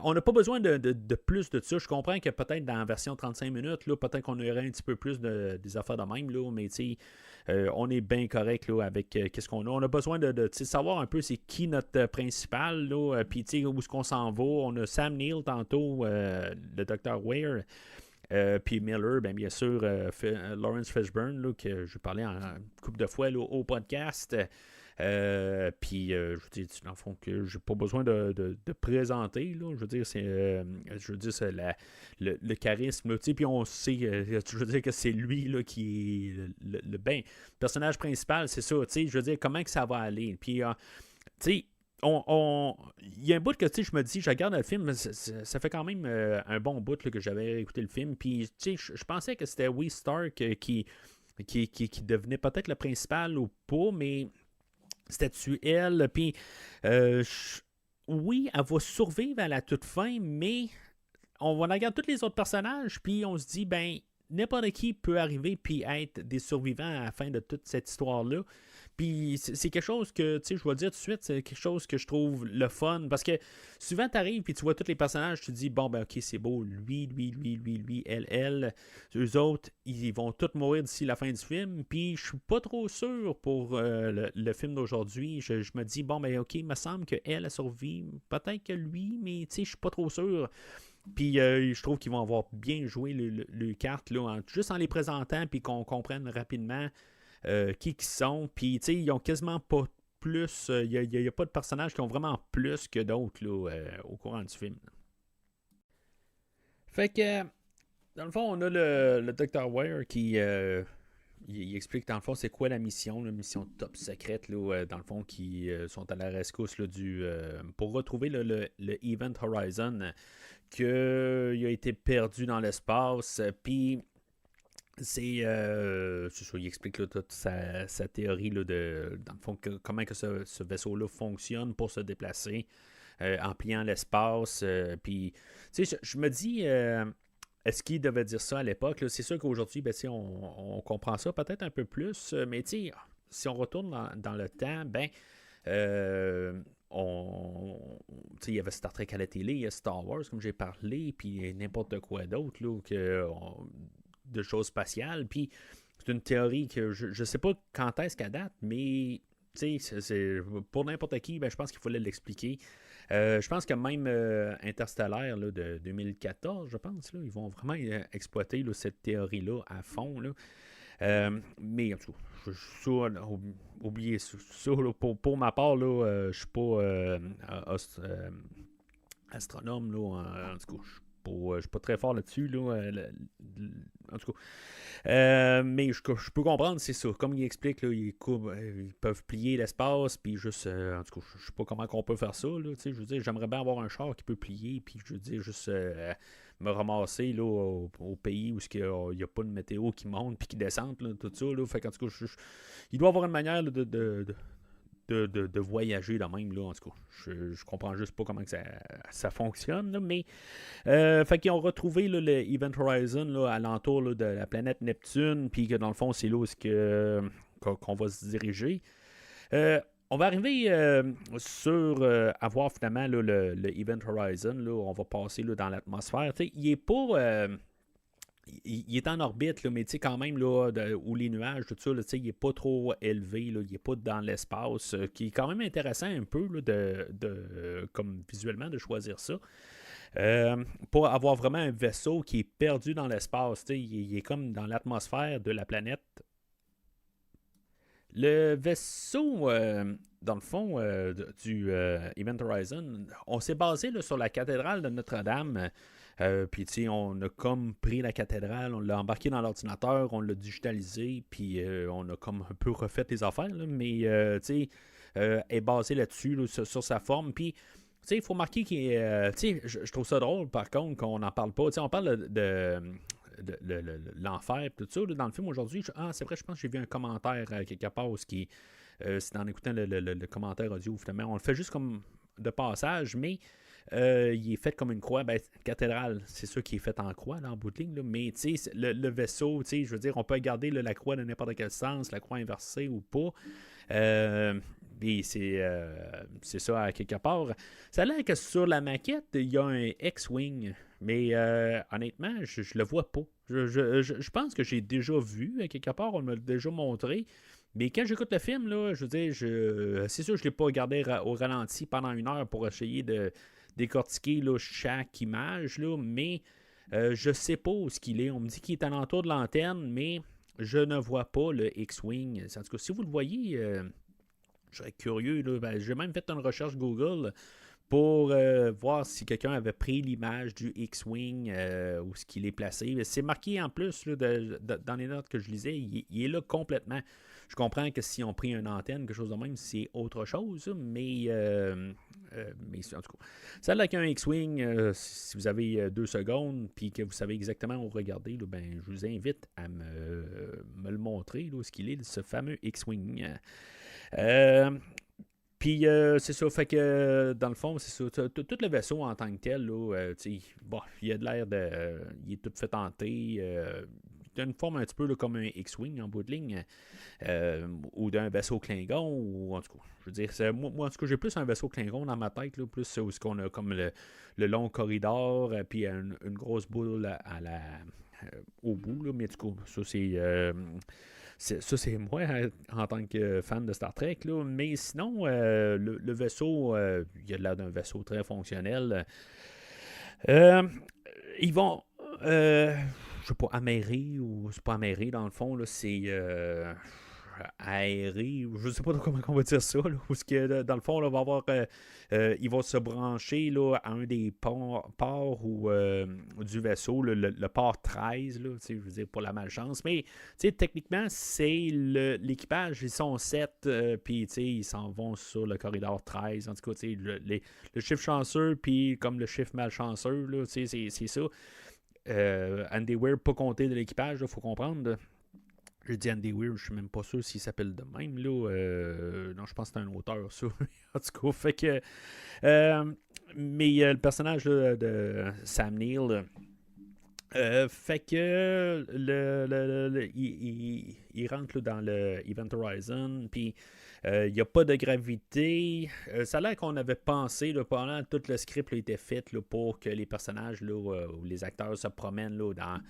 On n'a pas besoin de plus de ça. Je comprends que peut-être dans la version 35 minutes, là, peut-être qu'on aurait un petit peu plus des affaires de même. Là, mais on est bien correct là, avec qu'est-ce qu'on a. On a besoin de savoir un peu c'est qui notre principal. Puis où est-ce qu'on s'en va. On a Sam Neill tantôt, le Dr. Weir. Puis Miller, bien sûr, Lawrence Fishburne, là, que je parlais une couple de fois là, au podcast. Puis, je veux dire, dans le fond, que j'ai pas besoin de présenter. Là, je veux dire, c'est le charisme. Là, puis on sait, je veux dire que c'est lui là, qui est le personnage principal, c'est ça. Je veux dire, comment que ça va aller. Puis, tu sais, il y a un bout que je me dis, je regarde le film, ça fait quand même un bon bout là, que j'avais écouté le film. Puis je pensais que c'était Stark qui devenait peut-être le principal ou pas, mais c'était-tu elle? Puis oui, elle va survivre à la toute fin, mais on va regarder tous les autres personnages, puis on se dit, ben n'importe qui peut arriver puis être des survivants à la fin de toute cette histoire-là. Puis c'est quelque chose que, je vais dire tout de suite, c'est quelque chose que je trouve le fun. Parce que souvent, tu arrives puis tu vois tous les personnages, tu te dis, bon, ben ok, c'est beau, lui, elle. Eux autres, ils vont tous mourir d'ici la fin du film. Puis je suis pas trop sûr pour le film d'aujourd'hui. Je me dis, bon, ben ok, il me semble qu'elle a survécu. Peut-être que lui, mais je suis pas trop sûr. Puis je trouve qu'ils vont avoir bien joué le carte là, juste en les présentant puis qu'on comprenne rapidement qui sont. Puis ils ont quasiment pas plus. Il n'y a pas de personnages qui ont vraiment plus que d'autres là, au courant du film. Fait que dans le fond, on a le Dr. Weir qui il explique dans le fond c'est quoi la mission top secrète, là, dans le fond, qui sont à la rescousse là, pour retrouver le Event Horizon qui a été perdu dans l'espace. Puis c'est ça, il explique là, toute sa théorie là, dans le fond, comment que ce vaisseau-là fonctionne pour se déplacer en pliant l'espace. Puis, tu sais, je me dis, est-ce qu'il devait dire ça à l'époque? Là? C'est sûr qu'aujourd'hui, ben, on comprend ça peut-être un peu plus, mais tu sais, si on retourne dans le temps, ben, il y avait Star Trek à la télé, il y a Star Wars, comme j'ai parlé, puis n'importe quoi d'autre, là, de choses spatiales. Puis c'est une théorie que je ne sais pas quand est-ce qu'elle date, mais pour n'importe qui, ben, je pense qu'il fallait l'expliquer. Je pense que même Interstellaire là, de 2014, je pense, là, ils vont vraiment exploiter là, cette théorie-là à fond. Là. Mais en tout cas, oubliez ça. Là, pour ma part, je ne suis pas astronome. Là, en tout cas, je suis pas très fort là-dessus. Là, en tout cas. Mais je peux comprendre, c'est ça. Comme il explique, là, ils peuvent plier l'espace, puis juste. En tout cas, je sais pas comment on peut faire ça. Là, je veux dire, j'aimerais bien avoir un char qui peut plier, puis je veux dire, juste me ramasser là, au pays où il n'y a pas de météo qui monte puis qui descend, là, tout ça. Là, fait qu'en tout cas, il doit y avoir une manière là, de voyager là même. Là, en tout cas, je comprends juste pas comment que ça fonctionne. Là, mais fait qu'ils ont retrouvé là, le Event Horizon là, alentour là, de la planète Neptune, puis que dans le fond, c'est là où qu'on va se diriger. On va arriver sur avoir finalement là, le Event Horizon. Là, on va passer là, dans l'atmosphère. T'sais, il est pas. Il est en orbite, là, mais quand même, là, où les nuages, tout ça, là, il n'est pas trop élevé, là, il n'est pas dans l'espace, qui est quand même intéressant un peu là, comme visuellement de choisir ça. Pour avoir vraiment un vaisseau qui est perdu dans l'espace, il est comme dans l'atmosphère de la planète. Le vaisseau, dans le fond, du Event Horizon, on s'est basé là, sur la cathédrale de Notre-Dame. Puis, tu sais, on a comme pris la cathédrale, on l'a embarqué dans l'ordinateur, on l'a digitalisé, puis on a comme un peu refait les affaires, là, mais, tu sais, est basé là-dessus, là, sur sa forme. Puis, tu sais, il faut marquer qu'il est. Tu sais, je trouve ça drôle, par contre, qu'on n'en parle pas. Tu sais, on parle de l'enfer, tout ça. Là, dans le film aujourd'hui, c'est vrai, je pense que j'ai vu un commentaire quelque part où c'est en écoutant le commentaire audio, finalement. On le fait juste comme de passage, mais il est fait comme une croix. Ben, cathédrale, c'est sûr qu'il est fait en croix, là, en bout de ligne. Là, mais le vaisseau, je veux dire, on peut garder là, la croix de n'importe quel sens, la croix inversée ou pas. Et c'est ça, à quelque part. Ça a l'air que sur la maquette, il y a un X-Wing. Mais honnêtement, je le vois pas. Je pense que j'ai déjà vu, à quelque part, on me l'a déjà montré. Mais quand j'écoute le film, là, je veux dire, c'est sûr que je ne l'ai pas regardé au ralenti pendant 1 heure pour essayer de décortiquer là, chaque image, là, mais je ne sais pas où ce qu'il est. On me dit qu'il est alentour de l'antenne, mais je ne vois pas le X-Wing. En tout cas, si vous le voyez, je serais curieux. Là, ben, j'ai même fait une recherche Google pour voir si quelqu'un avait pris l'image du X-Wing où ce qu'il est placé. C'est marqué en plus là, dans les notes que je lisais, il est là complètement. Je comprends que si on pris une antenne, quelque chose de même, c'est autre chose, mais en tout cas, ça a l'air qu'un X-Wing, si vous avez 2 secondes puis que vous savez exactement où regarder, là, ben, je vous invite à me le montrer, là, ce qu'il est, ce fameux X-Wing. Puis c'est ça, fait que dans le fond, c'est ça. Tout le vaisseau en tant que tel, là, bon, il a de l'air de. Il est tout fait tenter. Il a une forme un petit peu là, comme un X-Wing en bout de ligne. Ou d'un vaisseau Klingon. Ou en tout cas, je veux dire, moi en tout cas, j'ai plus un vaisseau Klingon dans ma tête, là, plus où qu'on a comme le long corridor, puis une grosse boule au bout. Là, mais du coup, ça c'est moi en tant que fan de Star Trek. Là. Mais sinon, le vaisseau, il a l'air d'un vaisseau très fonctionnel. Ils vont, je sais pas, amérer ou c'est pas amérer dans le fond. Là, c'est. aéré, je sais pas trop comment on va dire ça, là, où dans le fond, là, il va se brancher là, à un des ports du vaisseau, le port 13, là, je veux dire, pour la malchance. Mais techniquement, c'est l'équipage, ils sont 7, puis ils s'en vont sur le corridor 13. En tout cas, le chiffre chanceux, puis comme le chiffre malchanceux, là, c'est ça. Andy Weir, pas compté de l'équipage, il faut comprendre. Je dis Andy Weir, je suis même pas sûr s'il s'appelle de même. Là. Non, je pense que c'est un auteur, ça. En tout cas, fait que. Mais le personnage là, de Sam Neill. Fait que il rentre là, dans le Event Horizon, puis il n'y a pas de gravité. Ça a l'air qu'on avait pensé, là, pendant tout le script là, était fait là, pour que les personnages là, ou les acteurs se promènent là, dans.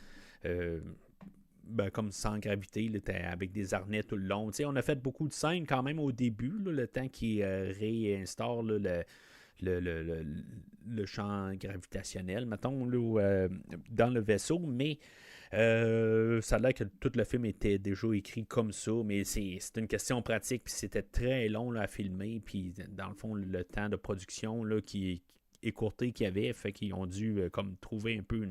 Comme sans gravité, là, avec des harnais tout le long. T'sais, on a fait beaucoup de scènes quand même au début, là, le temps qu'ils réinstaure là, le champ gravitationnel, mettons, là, dans le vaisseau, mais ça a l'air que tout le film était déjà écrit comme ça, mais c'est une question pratique, puis c'était très long là, à filmer, puis dans le fond, le temps de production là, qui écourté qu'il y avait, fait qu'ils ont dû comme trouver un peu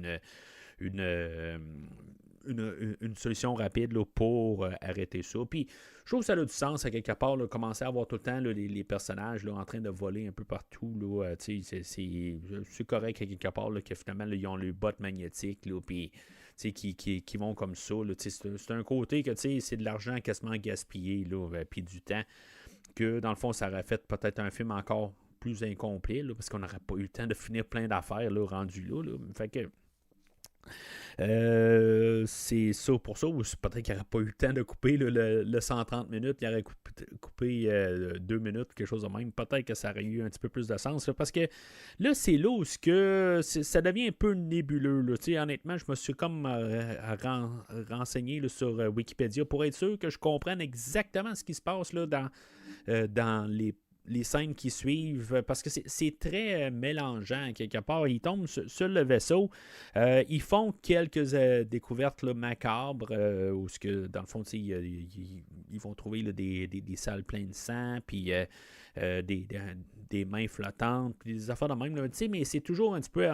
une solution rapide là, pour arrêter ça. Puis, je trouve que ça a du sens à quelque part, là, commencer à avoir tout le temps là, les personnages là, en train de voler un peu partout. Là, c'est correct à quelque part là, que finalement, là, ils ont le bottes magnétique, là, puis qui vont comme ça. Là, c'est un côté que c'est de l'argent quasiment gaspillé, là, puis du temps, que dans le fond, ça aurait fait peut-être un film encore plus incomplet, là, parce qu'on n'aurait pas eu le temps de finir plein d'affaires là, rendues là. Fait que c'est ça pour ça, ou peut-être qu'il n'aurait pas eu le temps de couper là, le 130 minutes, il aurait coupé 2 minutes, quelque chose de même. Peut-être que ça aurait eu un petit peu plus de sens, là, parce que là, c'est là où ça devient un peu nébuleux. Là. Honnêtement, je me suis comme renseigné là, sur Wikipédia pour être sûr que je comprenne exactement ce qui se passe là, dans les scènes qui suivent, parce que c'est très mélangeant quelque part. Ils tombent sur le vaisseau, ils font quelques découvertes là, macabres, où dans le fond, ils vont trouver là, des salles pleines de sang, puis des mains flottantes, puis des affaires de même, là, mais c'est toujours un petit peu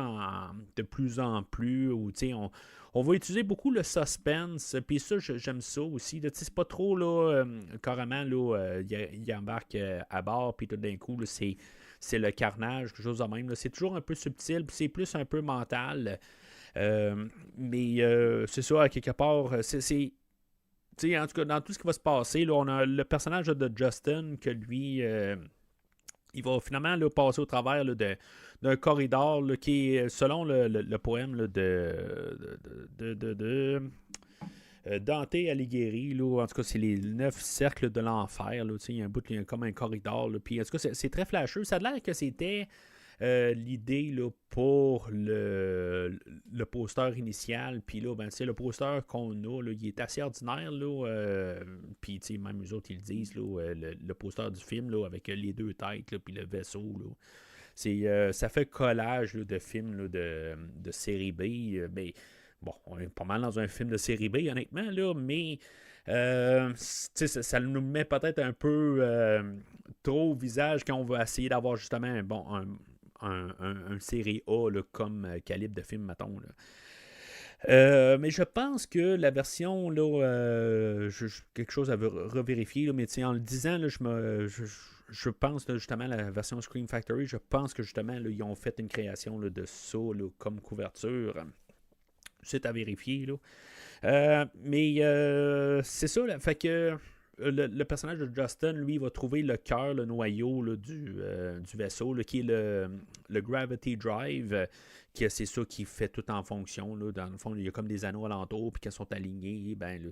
de plus en plus, où on va utiliser beaucoup le suspense, puis ça, j'aime ça aussi. C'est pas trop, là, carrément, là, il embarque à bord, puis tout d'un coup, là, c'est le carnage, quelque chose de même. Là. C'est toujours un peu subtil, puis c'est plus un peu mental. Mais c'est ça, à quelque part, en tout cas, dans tout ce qui va se passer, là, on a le personnage de Justin, que lui... il va finalement là, passer au travers là, d'un corridor là, qui est, selon le poème là, de Dante Alighieri, là, en tout cas, c'est les 9 cercles de l'enfer. Là, il y a un bout, il y a comme un corridor. Là, puis, en tout cas, c'est très flasheux. Ça a l'air que c'était l'idée là, pour le poster initial. Puis là, ben, le poster qu'on a, là, il est assez ordinaire. Puis même eux autres, ils le disent, là, le poster du film là, avec les deux têtes, puis le vaisseau. Là. Ça fait collage là, de films là, de série B. Mais bon, on est pas mal dans un film de série B, honnêtement, là, mais ça nous met peut-être un peu trop au visage quand on veut essayer d'avoir justement un série A là, comme calibre de film, mettons. Mais je pense que la version, là, quelque chose à revérifier, là, mais en le disant, là, je pense là, justement la version Scream Factory, je pense que justement, là, ils ont fait une création là, de ça là, comme couverture. C'est à vérifier. Là. Mais c'est ça, là, fait que le personnage de Justin, lui, va trouver le cœur, le noyau là, du vaisseau, là, qui est le Gravity Drive, c'est ça qui fait tout en fonction. Là. Dans le fond, il y a comme des anneaux alentours, puis qu'elles sont alignés, ben, là,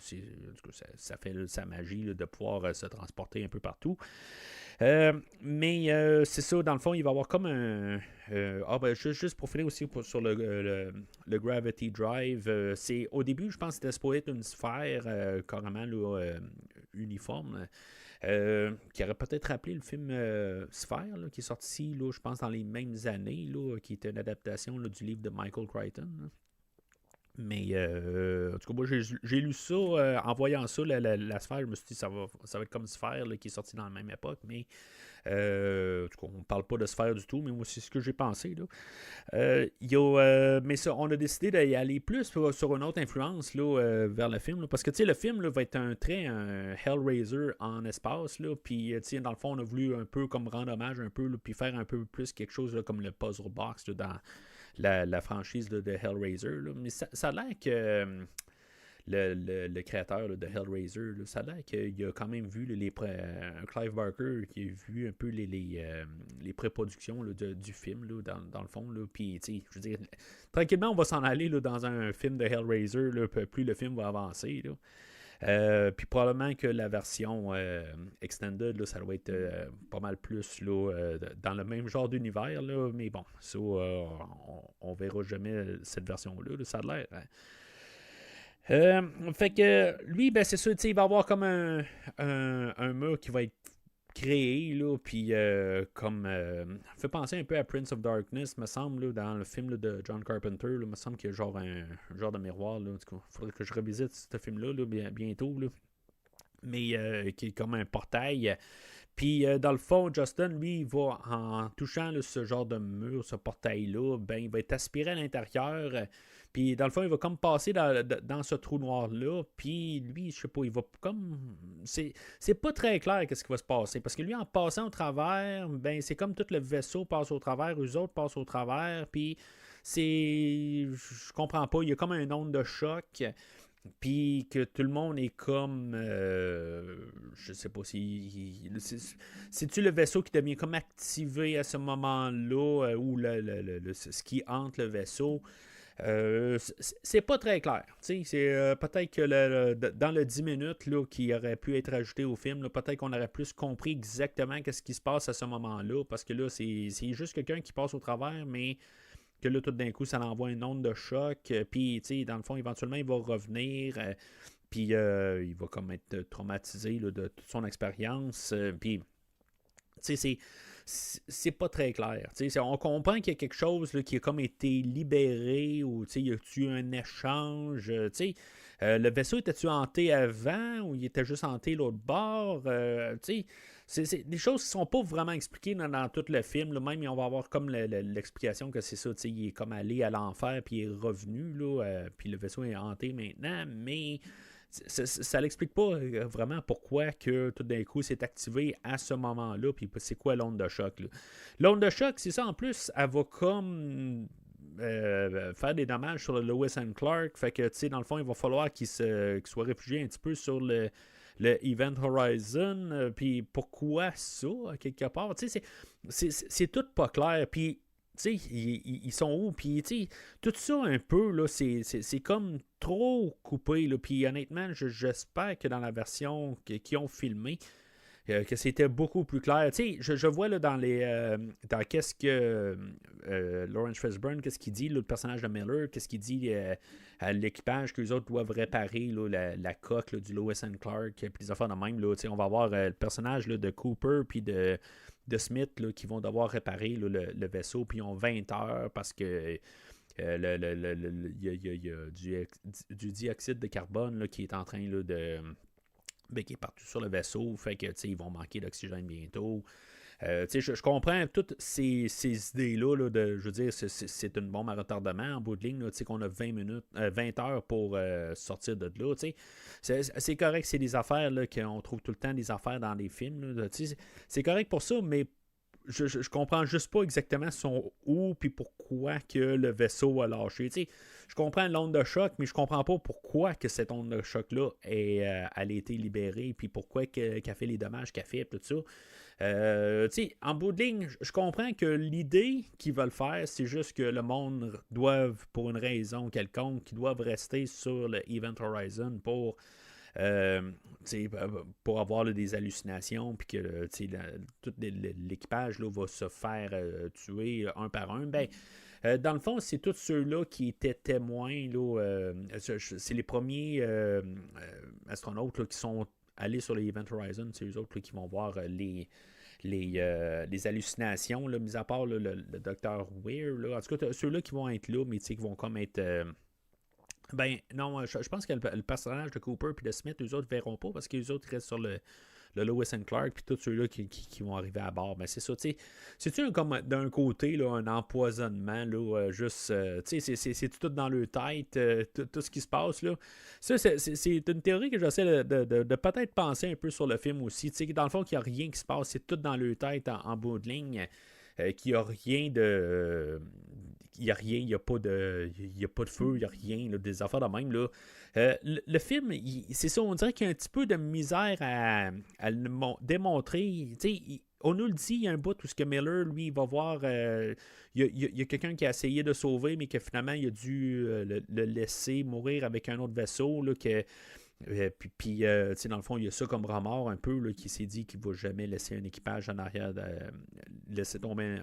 ça fait là, sa magie là, de pouvoir se transporter un peu partout. Mais c'est ça, dans le fond, il va y avoir comme un... juste pour finir aussi sur le Gravity Drive, au début, je pense que c'était supposé être une sphère carrément là, uniforme, qui aurait peut-être rappelé le film Sphère, là, qui est sorti, là, je pense, dans les mêmes années, là, qui était une adaptation là, du livre de Michael Crichton. Là. Mais en tout cas, moi, j'ai lu ça en voyant ça, la sphère. Je me suis dit, ça va être comme Sphère là, qui est sorti dans la même époque. Mais en tout cas, on ne parle pas de Sphère du tout, mais moi, c'est ce que j'ai pensé. Là. Mais ça, on a décidé d'y aller plus sur une autre influence là, vers le film. Là, parce que le film là, va être un Hellraiser en espace. Puis dans le fond, on a voulu un peu comme rendre hommage un peu, puis faire un peu plus quelque chose là, comme le puzzle box là, dans la franchise là, de Hellraiser. Là. Mais ça a l'air que le créateur là, de Hellraiser, là, ça a l'air qu'il a quand même vu Clive Barker qui a vu un peu les pré-productions là, du film là, dans le fond. Puis, je veux dire, tranquillement, on va s'en aller là, dans un film de Hellraiser, là, plus le film va avancer. Là. Puis probablement que la version extended, là, ça doit être pas mal plus là, dans le même genre d'univers. Là, mais bon, ça, on verra jamais cette version-là. Là, ça a l'air. Hein. Fait que lui, ben c'est sûr, il va avoir comme un mur qui va être créé, là, puis comme fait penser un peu à Prince of Darkness, me semble, là, dans le film là, de John Carpenter, là, me semble qu'il y a genre un genre de miroir, là, il faudrait que je revisite ce film-là là, bientôt, là. Mais qui est comme un portail. Puis dans le fond, Justin, lui, il va en touchant là, ce genre de mur, ce portail-là, ben il va être aspiré à l'intérieur. Puis dans le fond, il va comme passer dans ce trou noir-là. Puis lui, je sais pas, il va comme. C'est pas très clair qu'est-ce qui va se passer. Parce que lui, en passant au travers, ben c'est comme tout le vaisseau passe au travers, eux autres passent au travers. Puis c'est. Je comprends pas. Il y a comme un onde de choc. Puis que tout le monde est comme. Je sais pas si. C'est-tu le vaisseau qui devient comme activé à ce moment-là, ou ce qui hante le vaisseau? C'est pas très clair. C'est peut-être que dans le 10 minutes là, qui aurait pu être ajouté au film, là, peut-être qu'on aurait plus compris exactement qu'est-ce qui se passe à ce moment-là. Parce que là, c'est juste quelqu'un qui passe au travers, mais que là, tout d'un coup, ça l'envoie une onde de choc. Puis, dans le fond, éventuellement, il va revenir. Puis, il va comme être traumatisé là, de toute son expérience. Puis, c'est pas très clair. On comprend qu'il y a quelque chose là, qui a comme été libéré ou il y a eu un échange. Le vaisseau était-tu hanté avant ou il était juste hanté l'autre bord? C'est des choses qui ne sont pas vraiment expliquées dans tout le film. Là. Même, on va avoir comme l'explication que c'est ça. Il est comme allé à l'enfer puis il est revenu. Puis le vaisseau est hanté maintenant. Mais ça l'explique pas vraiment pourquoi que tout d'un coup c'est activé à ce moment-là, puis c'est quoi l'onde de choc. Là. L'onde de choc, c'est ça en plus, elle va comme faire des dommages sur le Lewis and Clark, fait que tu sais, dans le fond, il va falloir qu'il soit réfugié un petit peu sur le Event Horizon, puis pourquoi ça, quelque part, tu sais, c'est tout pas clair, puis tu sais, ils sont où? Puis, tu sais, tout ça un peu, là, c'est comme trop coupé, là. Puis, honnêtement, j'espère que dans la version qu'ils ont filmée, que c'était beaucoup plus clair. Tu sais, je vois là, dans qu'est-ce que Lawrence Fishburne, qu'est-ce qu'il dit, là, le personnage de Miller, qu'est-ce qu'il dit à l'équipage qu'eux autres doivent réparer là, la coque là, du Lois and Clark, puis les affaires de même. Là, tu sais, on va avoir le personnage là, de Cooper, puis de Smith là, qui vont devoir réparer là, le vaisseau, puis ils ont 20 heures parce que il y a du dioxyde de carbone là, qui est en train là, qui est partout sur le vaisseau, fait que ils vont manquer d'oxygène bientôt. Je comprends toutes ces idées-là, là, je veux dire, c'est une bombe à retardement en bout de ligne, là, qu'on a 20 heures pour sortir de là. C'est correct, c'est des affaires là, qu'on trouve tout le temps des affaires dans les films. Là, c'est correct pour ça, mais je comprends juste pas exactement son où puis pourquoi que le vaisseau a lâché. Je comprends l'onde de choc, mais je comprends pas pourquoi que cette onde de choc-là elle a été libérée, puis pourquoi qu'elle fait les dommages qu'elle fait, tout ça. En bout de ligne, je comprends que l'idée qu'ils veulent faire, c'est juste que le monde doive, pour une raison quelconque, qu'ils doivent rester sur le Event Horizon pour avoir là, des hallucinations, puis que tout l'équipage là, va se faire tuer un par un. Ben, dans le fond, c'est tous ceux-là qui étaient témoins. Là, c'est les premiers astronautes là, qui sont allés sur les Event Horizon. C'est eux autres là, qui vont voir les hallucinations, là, mis à part là, le docteur Weir. Là. En tout cas, ceux-là qui vont être là, mais qui vont comme être Ben, non, je pense que le personnage de Cooper et de Smith, eux autres, verront pas parce que les autres restent sur le Lois and Clark, puis tous ceux-là qui vont arriver à bord. Ben, c'est ça, tu sais. C'est-tu comme d'un côté, là, un empoisonnement, là, juste, tu sais, c'est tout dans le tête, tout ce qui se passe, là. Ça, c'est une théorie que j'essaie de peut-être penser un peu sur le film aussi. Tu sais, dans le fond, qu'il n'y a rien qui se passe, c'est tout dans le tête en bout de ligne, qu'il n'y a rien de. Il n'y a rien, il n'y a pas de feu, il n'y a rien, là, des affaires de même. Là. Le film, c'est ça, on dirait qu'il y a un petit peu de misère à le démontrer. On nous le dit, il y a un bout où ce que Miller, lui, il va voir. Il y a quelqu'un qui a essayé de sauver, mais que finalement, il a dû le laisser mourir avec un autre vaisseau. Là, puis dans le fond, il y a ça comme remords un peu, là, qui s'est dit qu'il ne va jamais laisser un équipage en arrière, laisser tomber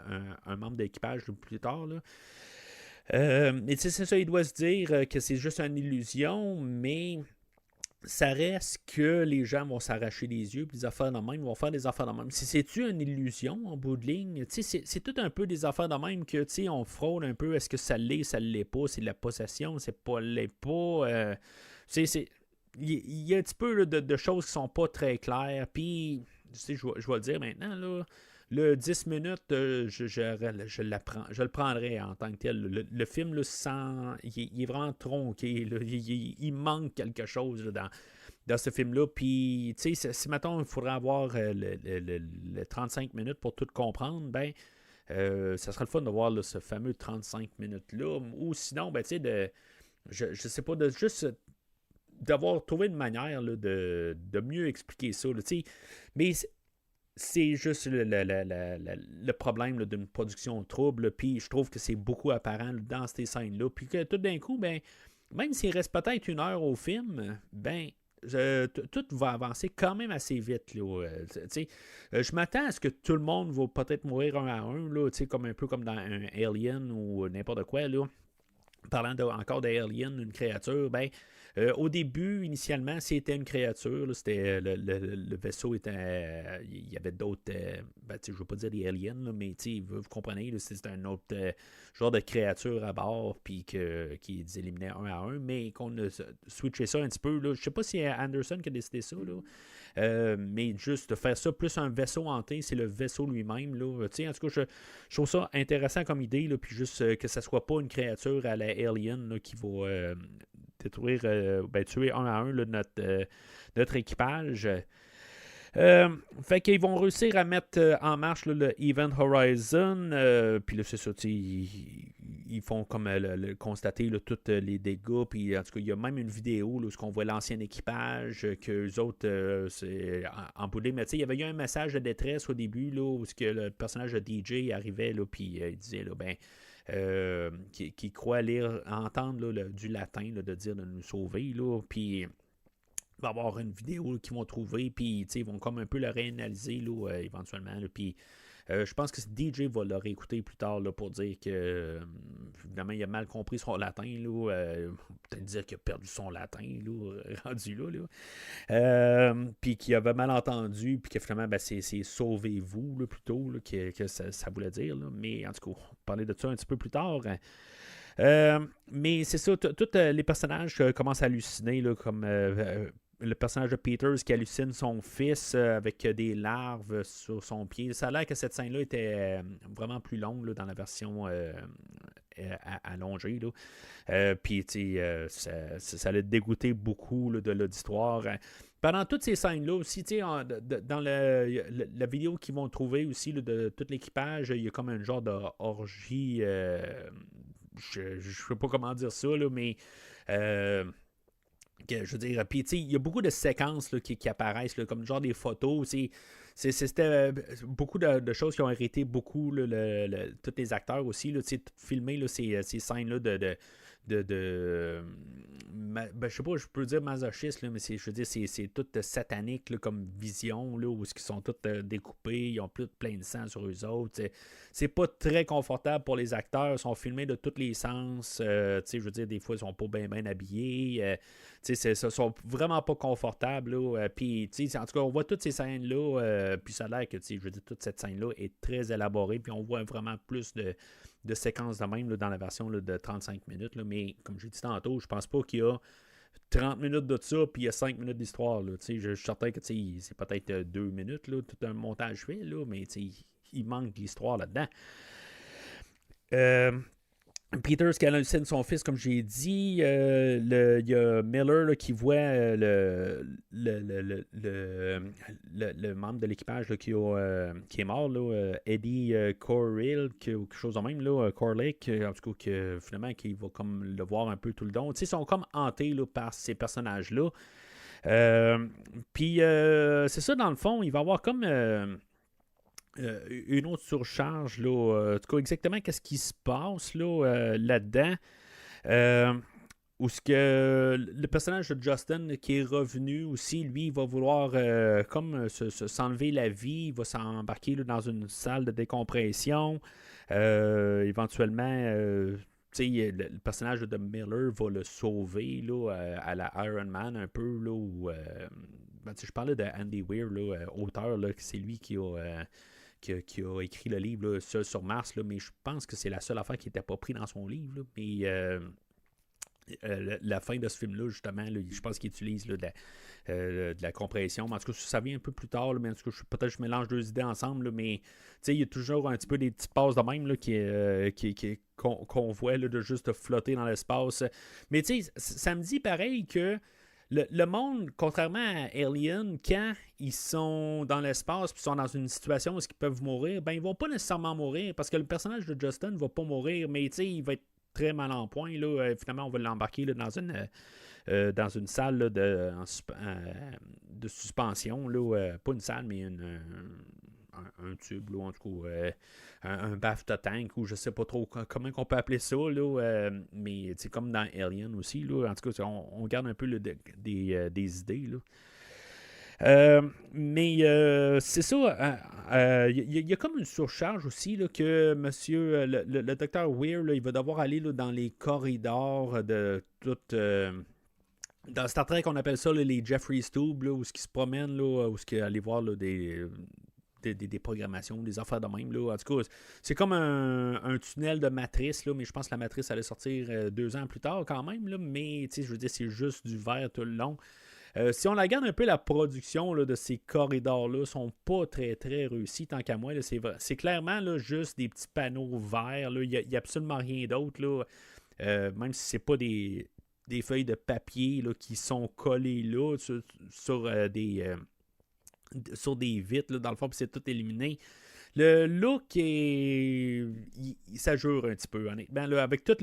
un membre d'équipage plus tard. Là. Et c'est ça, il doit se dire que c'est juste une illusion, mais ça reste que les gens vont s'arracher les yeux, puis les affaires de même vont faire des affaires de même. Si c'est-tu une illusion en bout de ligne, c'est tout un peu des affaires de même que on frôle un peu. Est-ce que ça l'est, ça l'est pas, c'est de la possession, c'est pas l'est pas. Il y a un petit peu là, de choses qui sont pas très claires. Puis, je vais le dire maintenant, là. Le 10 minutes, je le prendrais en tant que tel. Le film, là, il est vraiment tronqué. Là. Il manque quelque chose là, dans ce film-là. Puis, tu sais, si mettons, il faudrait avoir le 35 minutes pour tout comprendre, ben, ça serait le fun de voir là, ce fameux 35 minutes-là. Ou sinon, ben, tu sais, je sais pas, de juste d'avoir trouvé une manière là, de mieux expliquer ça. Là, mais c'est juste le problème là, d'une production trouble. Puis je trouve que c'est beaucoup apparent là, dans ces scènes-là. Puis que tout d'un coup, ben, même s'il reste peut-être 1 heure au film, ben, tout va avancer quand même assez vite. Là, je m'attends à ce que tout le monde va peut-être mourir un à un, là, comme un peu comme dans un Alien ou n'importe quoi. Là. Parlant encore d'Alien, une créature, ben, au début, initialement, c'était une créature. Là, c'était le vaisseau était. Il y avait d'autres. Ben, je ne veux pas dire des aliens, là, mais vous comprenez, là, c'était un autre genre de créature à bord, puis qui les éliminait un à un, mais qu'on a switché ça un petit peu. Là. Je ne sais pas si c'est Anderson qui a décidé ça. Là. Mais juste de faire ça plus un vaisseau hanté, c'est le vaisseau lui-même. Là. En tout cas, je trouve ça intéressant comme idée, là, puis juste que ça soit pas une créature à la Alien là, qui va détruire, tuer un à un là, notre équipage. Fait qu'ils vont réussir à mettre en marche là, le Event Horizon. Puis là, c'est ça, ils font comme constater tous les dégâts. Puis en tout cas, il y a même une vidéo là, où on voit l'ancien équipage, qu'eux autres, c'est en bout de ligne. Mais il y avait eu un message de détresse au début, là, où que le personnage de DJ arrivait, là, puis il disait, là, qui croit entendre là, du latin, là, de dire de nous sauver, là, puis il va y avoir une vidéo là, qu'ils vont trouver, puis ils vont comme un peu le réanalyser là, éventuellement, là, puis je pense que DJ va le réécouter plus tard là, pour dire que évidemment il a mal compris son latin, là, peut-être dire qu'il a perdu son latin là, rendu là. Puis qu'il avait mal entendu, puis que finalement ben, c'est sauvez-vous là, plutôt là, que ça voulait dire. Là. Mais en tout cas, on va parler de ça un petit peu plus tard. Mais c'est ça, tous les personnages commencent à halluciner, là, comme le personnage de Peters qui hallucine son fils avec des larves sur son pied. Ça a l'air que cette scène-là était vraiment plus longue là, dans la version allongée. Puis, ça l'a dégoûté beaucoup là, de l'auditoire. Pendant toutes ces scènes-là aussi, dans la vidéo qu'ils vont trouver aussi là, de tout l'équipage, il y a comme un genre d'orgie. Je ne sais pas comment dire ça, là, mais je veux dire, puis il y a beaucoup de séquences là, qui apparaissent, là, comme genre des photos. C'était beaucoup de choses qui ont arrêté beaucoup là, tous les acteurs aussi, là, filmer là, ces scènes-là de je sais pas, je peux dire masochiste, là, mais je veux dire, c'est tout satanique là, comme vision, là, où ils sont tous découpés, ils ont plein de sang sur eux autres. C'est pas très confortable pour les acteurs, ils sont filmés de tous les sens. Je veux dire, des fois, ils sont pas bien habillés. Ils sont vraiment pas confortables. Puis, en tout cas, on voit toutes ces scènes-là, puis ça a l'air que, je veux dire, toute cette scène-là est très élaborée, puis on voit vraiment plus de de séquences de même là, dans la version là, de 35 minutes. Là, mais comme j'ai dit tantôt, je pense pas qu'il y a 30 minutes de ça, puis il y a 5 minutes d'histoire. Là, je suis certain que c'est peut-être 2 minutes, là, tout un montage fait, là, mais il manque de l'histoire là-dedans. Peter hallucine son fils, comme j'ai dit. Il y a Miller là, qui voit le membre de l'équipage là, qui est mort, là, Eddie Corrill, quelque chose de même, là, Corlick, en tout cas, finalement, qui va comme le voir un peu tout le long. Ils sont comme hantés là, par ces personnages-là. Puis, c'est ça, dans le fond, il va y avoir comme... une autre surcharge, là, en tout cas, exactement qu'est-ce qui se passe là, là-dedans. Où ce que le personnage de Justin qui est revenu aussi, lui, il va vouloir comme s'enlever la vie, il va s'embarquer là, dans une salle de décompression. Éventuellement, le personnage de Miller va le sauver là, à la Iron Man un peu. Là, où, je parlais de Andy Weir, là, auteur, là, c'est lui qui a écrit le livre là, Seul sur Mars, là, mais je pense que c'est la seule affaire qui n'était pas prise dans son livre. Là, mais la fin de ce film-là, justement, là, je pense qu'il utilise là, de la compression. Mais en tout cas, ça vient un peu plus tard, là, mais en tout cas, peut-être que je mélange deux idées ensemble, là, mais il y a toujours un petit peu des petites passes de même là, qu'on voit là, de juste flotter dans l'espace. Mais ça me dit pareil que le monde, contrairement à Alien, quand ils sont dans l'espace et sont dans une situation où ils peuvent mourir, ben ils vont pas nécessairement mourir parce que le personnage de Justin ne va pas mourir, mais il va être très mal en point. Là. Finalement, on va l'embarquer là, dans une salle là, de suspension. Là, pas une salle, mais un tube, là, en tout cas, un BAFTA tank, ou je sais pas trop comment on peut appeler ça, là, mais c'est comme dans Alien aussi, là, en tout cas, on garde un peu là, des idées. Là. Mais c'est ça, il y a comme une surcharge aussi là, que monsieur, le docteur Weir, là, il va devoir aller là, dans les corridors de toute... dans Star Trek, on appelle ça là, les Jeffrey's Tube, là, où ils se promènent, là, où ils aller voir là, des programmations, des affaires de même. Là. En tout cas, c'est comme un tunnel de matrice, là, mais je pense que la matrice allait sortir 2 ans plus tard quand même. Là, mais je veux dire, c'est juste du verre tout le long. Si on regarde un peu la production là, de ces corridors-là, sont pas très très réussis tant qu'à moi. Là, c'est clairement là, juste des petits panneaux verts. Il n'y a absolument rien d'autre. Là. Même si c'est pas des feuilles de papier là, qui sont collées là sur des vitres, là, dans le fond, puis c'est tout éliminé. Le look ça jure un petit peu, honnêtement. Là, avec tout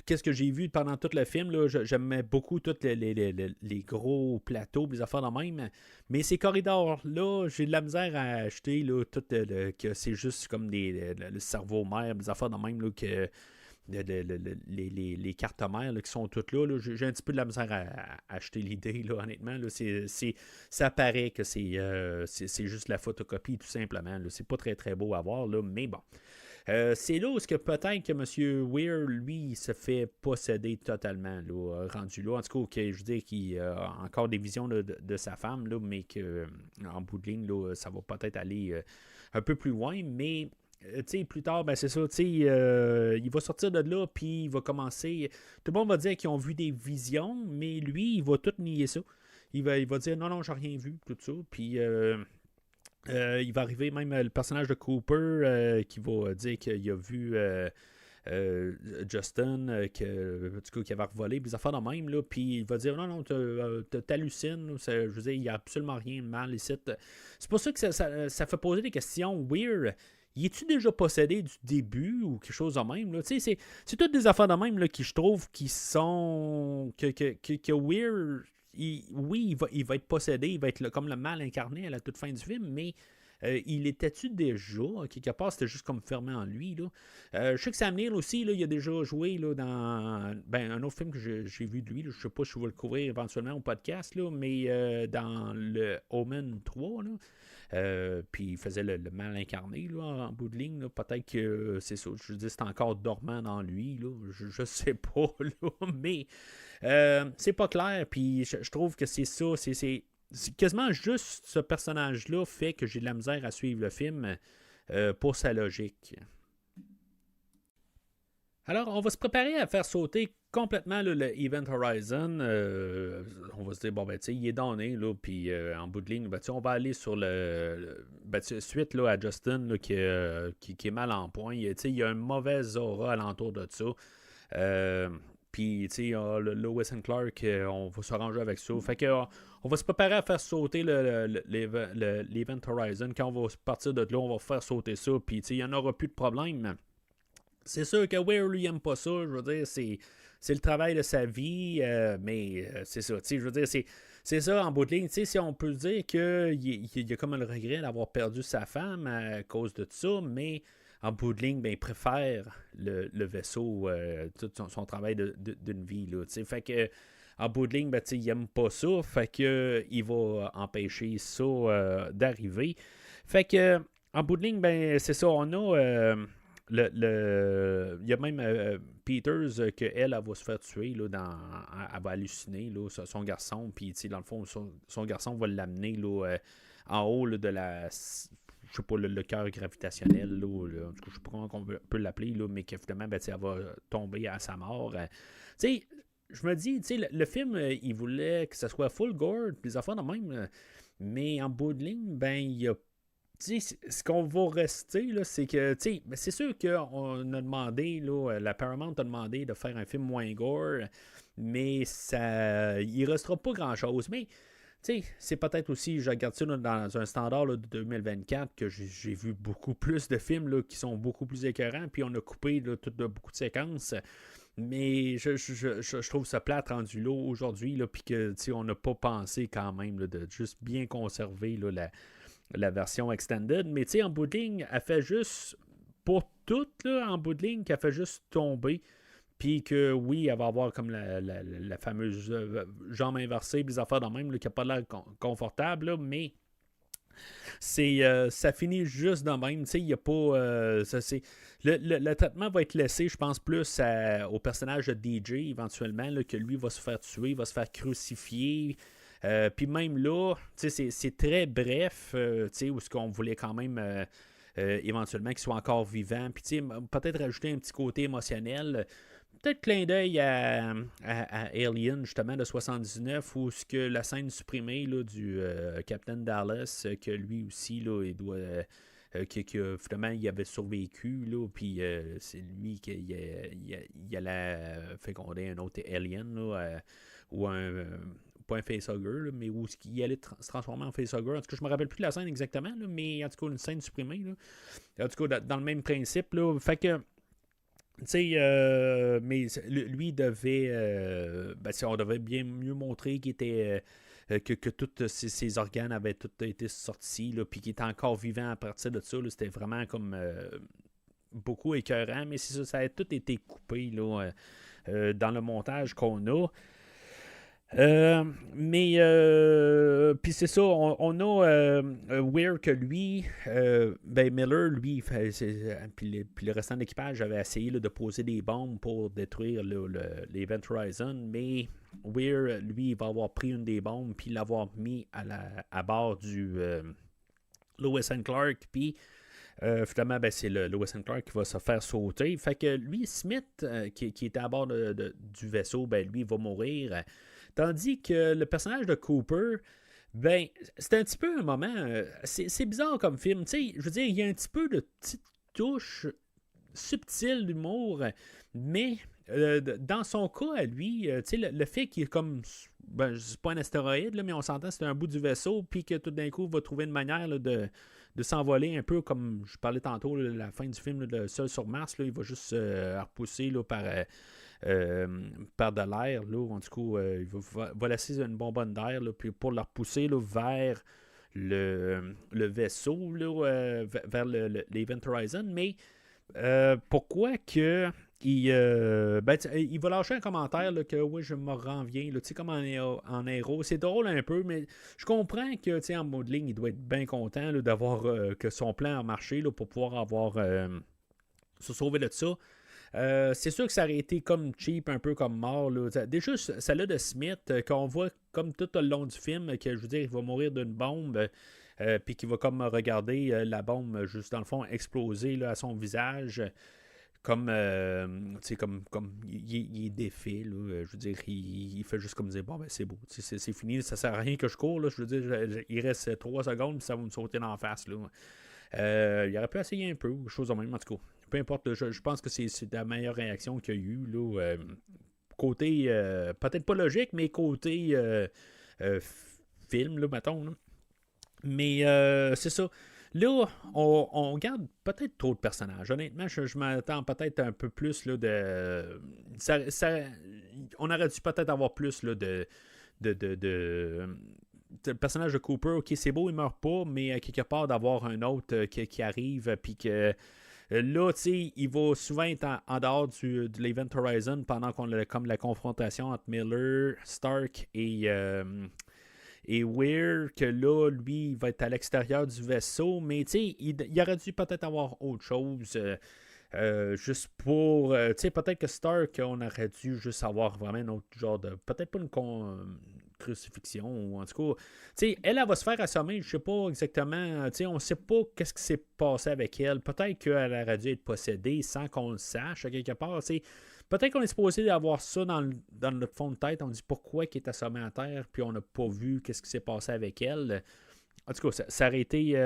qu'est-ce que j'ai vu pendant tout le film, là, j'aimais beaucoup tous les gros plateaux, les affaires de même. Mais ces corridors-là, j'ai de la misère à acheter, là, que c'est juste comme le cerveau mère, des affaires de même, là, que les cartes mères là, qui sont toutes là, j'ai un petit peu de la misère à acheter l'idée, là, honnêtement. Là, ça paraît que c'est juste la photocopie, tout simplement. Là. C'est pas très très beau à voir, là, mais bon. C'est là où est-ce que peut-être que M. Weir, lui, il se fait posséder totalement, là, rendu là. En tout cas, okay, je veux dire qu'il a encore des visions là, de sa femme, là, mais qu'en bout de ligne, là, ça va peut-être aller un peu plus loin, mais plus tard, ben c'est ça, il va sortir de là, puis il va commencer. Tout le monde va dire qu'ils ont vu des visions, mais lui, il va tout nier ça. Il va dire non, j'ai rien vu, tout ça. Puis il va arriver même le personnage de Cooper qui va dire qu'il a vu Justin, qui avait revolé, des affaires de même, là, puis il va dire non, t'hallucines, je veux dire, il n'y a absolument rien de mal ici. C'est pour ça que ça fait poser des questions weird. Y es-tu déjà possédé du début ou quelque chose de même? Là? C'est toutes des affaires de même là, qui je trouve qui sont. Que Weir, il va être possédé, il va être comme le mal incarné à la toute fin du film, mais il était-tu déjà? Quelque part, c'était juste comme fermé en lui. Là. Je sais que Sam Neill aussi, là, il a déjà joué là, dans un autre film que j'ai vu de lui. Là, je ne sais pas si je vais le couvrir éventuellement au podcast, là, mais dans le Omen 3, là. Puis il faisait le mal incarné là, en bout de ligne. Là. Peut-être que c'est ça. Je dis c'est encore dormant dans lui. Là. Je sais pas. Là, mais c'est pas clair. Puis je trouve que c'est ça. C'est quasiment juste ce personnage-là fait que j'ai de la misère à suivre le film pour sa logique. Alors, on va se préparer à faire sauter complètement là, le Event Horizon. On va se dire, bon, ben, tu sais, il est donné, là, puis en bout de ligne, ben, on va aller sur suite là, à Justin, là, qui est mal en point. Il y a une mauvaise aura alentour de ça. Puis, tu sais, Lois and Clark, on va s'arranger avec ça. Fait que, on va se préparer à faire sauter l'Event Horizon. Quand on va partir de là, on va faire sauter ça. Puis, tu sais, il n'y en aura plus de problème. C'est sûr que Weir, lui, aime pas ça. Je veux dire, c'est le travail de sa vie, mais c'est ça. Je veux dire, c'est ça en bout de ligne. Si on peut dire qu'il y a comme le regret d'avoir perdu sa femme à cause de ça, mais en bout de ligne, ben, il préfère le vaisseau, tout son travail d'une vie. Là, fait que en bout de ligne, ben, il n'aime pas ça. Fait que il va empêcher ça d'arriver. Fait que en bout de ligne, ben, c'est ça. On a. Il y a même Peters qu'elle va se faire tuer. Là, elle va halluciner là, son garçon. Puis, dans le fond, son garçon va l'amener là, en haut là, de la. Je sais pas, le cœur gravitationnel. Là, je ne sais pas comment on peut l'appeler, là, mais qu'évidemment, ben, elle va tomber à sa mort. Je me dis, le film, il voulait que ça soit full gore, des affaires de même. Mais en bout de ligne, ben, il y a ce qu'on va rester, là, c'est que, c'est sûr qu'on a demandé, là, la Paramount a demandé de faire un film moins gore, mais il ne restera pas grand-chose. Mais, c'est peut-être aussi, je regarde ça là, dans un standard là, de 2024, que j'ai vu beaucoup plus de films là, qui sont beaucoup plus écœurants, puis on a coupé là, beaucoup de séquences. Mais je trouve ça plate rendu là aujourd'hui, puis que on n'a pas pensé quand même là, de juste bien conserver là, la version extended, mais tu sais, en bout de ligne, elle fait juste, pour toute, là, en bout de ligne, qu'elle fait juste tomber, puis que oui, elle va avoir comme la fameuse jambe inversée, des affaires de même, là, qui n'a pas l'air confortable, là, mais ça finit juste de même, tu sais, il n'y a pas, le traitement va être laissé, je pense, plus au personnage de DJ, éventuellement, là, que lui va se faire tuer, va se faire crucifier. Puis même là, c'est très bref, où ce qu'on voulait quand même éventuellement qu'il soit encore vivant. Puis peut-être rajouter un petit côté émotionnel. Peut-être clin d'œil à Alien, justement, de 79, où ce que la scène supprimée là, du Captain Dallas, que lui aussi, là, il doit. Que finalement il avait survécu, là, puis c'est lui qui allait féconder un autre alien, là, ou pas un facehugger, là, mais où il allait se transformer en facehugger. En tout cas, je me rappelle plus de la scène exactement, là, mais en tout cas, une scène supprimée. Là. En tout cas, dans le même principe. Là, fait que, tu sais, mais lui devait. On devait bien mieux montrer qu'il était. Que tous ses organes avaient tous été sortis, puis qu'il était encore vivant à partir de ça. Là, c'était vraiment comme beaucoup écœurant, mais c'est ça, ça a tout été coupé là, dans le montage qu'on a. Mais puis c'est ça, on a Weir que lui, Miller, lui, puis le restant de l'équipage avait essayé là, de poser des bombes pour détruire l'Event Horizon, mais Weir, lui, il va avoir pris une des bombes puis l'avoir mis à bord du Lois and Clark, puis finalement, c'est le Lois and Clark qui va se faire sauter. Fait que lui, Smith, qui était à bord du vaisseau, lui, va mourir. Tandis que le personnage de Cooper, c'est un petit peu un moment. C'est bizarre comme film. Je veux dire, il y a un petit peu de petite touche subtile d'humour, mais dans son cas à lui, le fait qu'il est comme. C'est pas un astéroïde, là, mais on s'entend, c'est un bout du vaisseau, puis que tout d'un coup, il va trouver une manière là, de s'envoler un peu comme je parlais tantôt, là, la fin du film, là, Seul sur Mars, là, il va juste repousser là, par de l'air. Là, en tout cas, il va laisser une bonbonne d'air là, puis pour la repousser là, vers le vaisseau, là, vers l'Event Horizon. Mais pourquoi que il va lâcher un commentaire là, que oui, je me reviens, comme en héros. C'est drôle un peu, mais je comprends que en mode ligne, il doit être bien content là, d'avoir que son plan a marché là, pour pouvoir avoir se sauver de ça. C'est sûr que ça aurait été comme cheap, un peu comme mort. Là. Déjà, celle-là de Smith, qu'on voit comme tout le long du film, que je veux dire, il va mourir d'une bombe, puis qu'il va comme regarder la bombe, juste dans le fond, exploser là, à son visage. comme il est défait, là, je veux dire, il fait juste comme dire, bon, ben c'est beau, c'est fini, ça sert à rien que je cours, là, je veux dire, il reste 3 secondes, puis ça va me sauter dans la face, là. Il aurait pu essayer un peu, ou chose de même, en tout cas. Peu importe, là, je pense que c'est la meilleure réaction qu'il y a eu, là, côté, peut-être pas logique, mais côté euh, film, là, mettons, là. Mais c'est ça. Là, on garde peut-être trop de personnages. Honnêtement, je m'attends peut-être un peu plus là, de. On aurait dû peut-être avoir plus là, le personnage de Cooper. Ok, c'est beau, il meurt pas, mais quelque part d'avoir un autre qui arrive, puis que. Là, tu sais, il va souvent être en dehors de l'Event Horizon pendant qu'on a comme la confrontation entre Miller, Stark et Weir, que là, lui, il va être à l'extérieur du vaisseau, mais tu sais, il aurait dû peut-être avoir autre chose. Juste pour. Tu sais, peut-être que Stark, on aurait dû juste avoir vraiment un autre genre de. Peut-être pas une crucifixion, ou en tout cas. Tu sais, elle va se faire assommer, je sais pas exactement. Tu sais, on sait pas qu'est-ce qui s'est passé avec elle. Peut-être qu'elle aurait dû être possédée sans qu'on le sache, à quelque part. Tu sais, peut-être qu'on est supposé avoir ça dans notre fond de tête. On dit pourquoi elle est assommée à terre, puis on n'a pas vu qu'est-ce qui s'est passé avec elle. En tout cas, ça aurait été.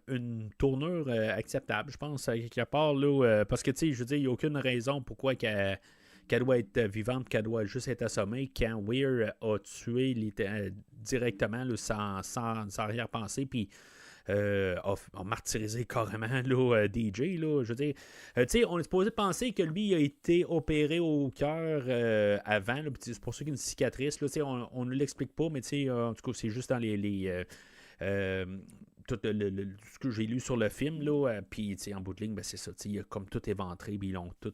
Une tournure acceptable, je pense, à quelque part, là, parce que, tu sais, je veux dire, il n'y a aucune raison pourquoi qu'elle doit être vivante, qu'elle doit juste être assommée, quand Weir a tué directement, là, sans arrière-pensée, puis a martyrisé carrément là, DJ, là, je veux dire. Tu sais, on est supposé penser que lui a été opéré au cœur avant, là, c'est pour ça qu'il y a une cicatrice, là, tu sais, on ne l'explique pas, mais tu sais, en tout cas, c'est juste dans les tout ce que j'ai lu sur le film, là, puis en bout de ligne, ben, c'est ça, il a comme tout éventré, puis ils l'ont tout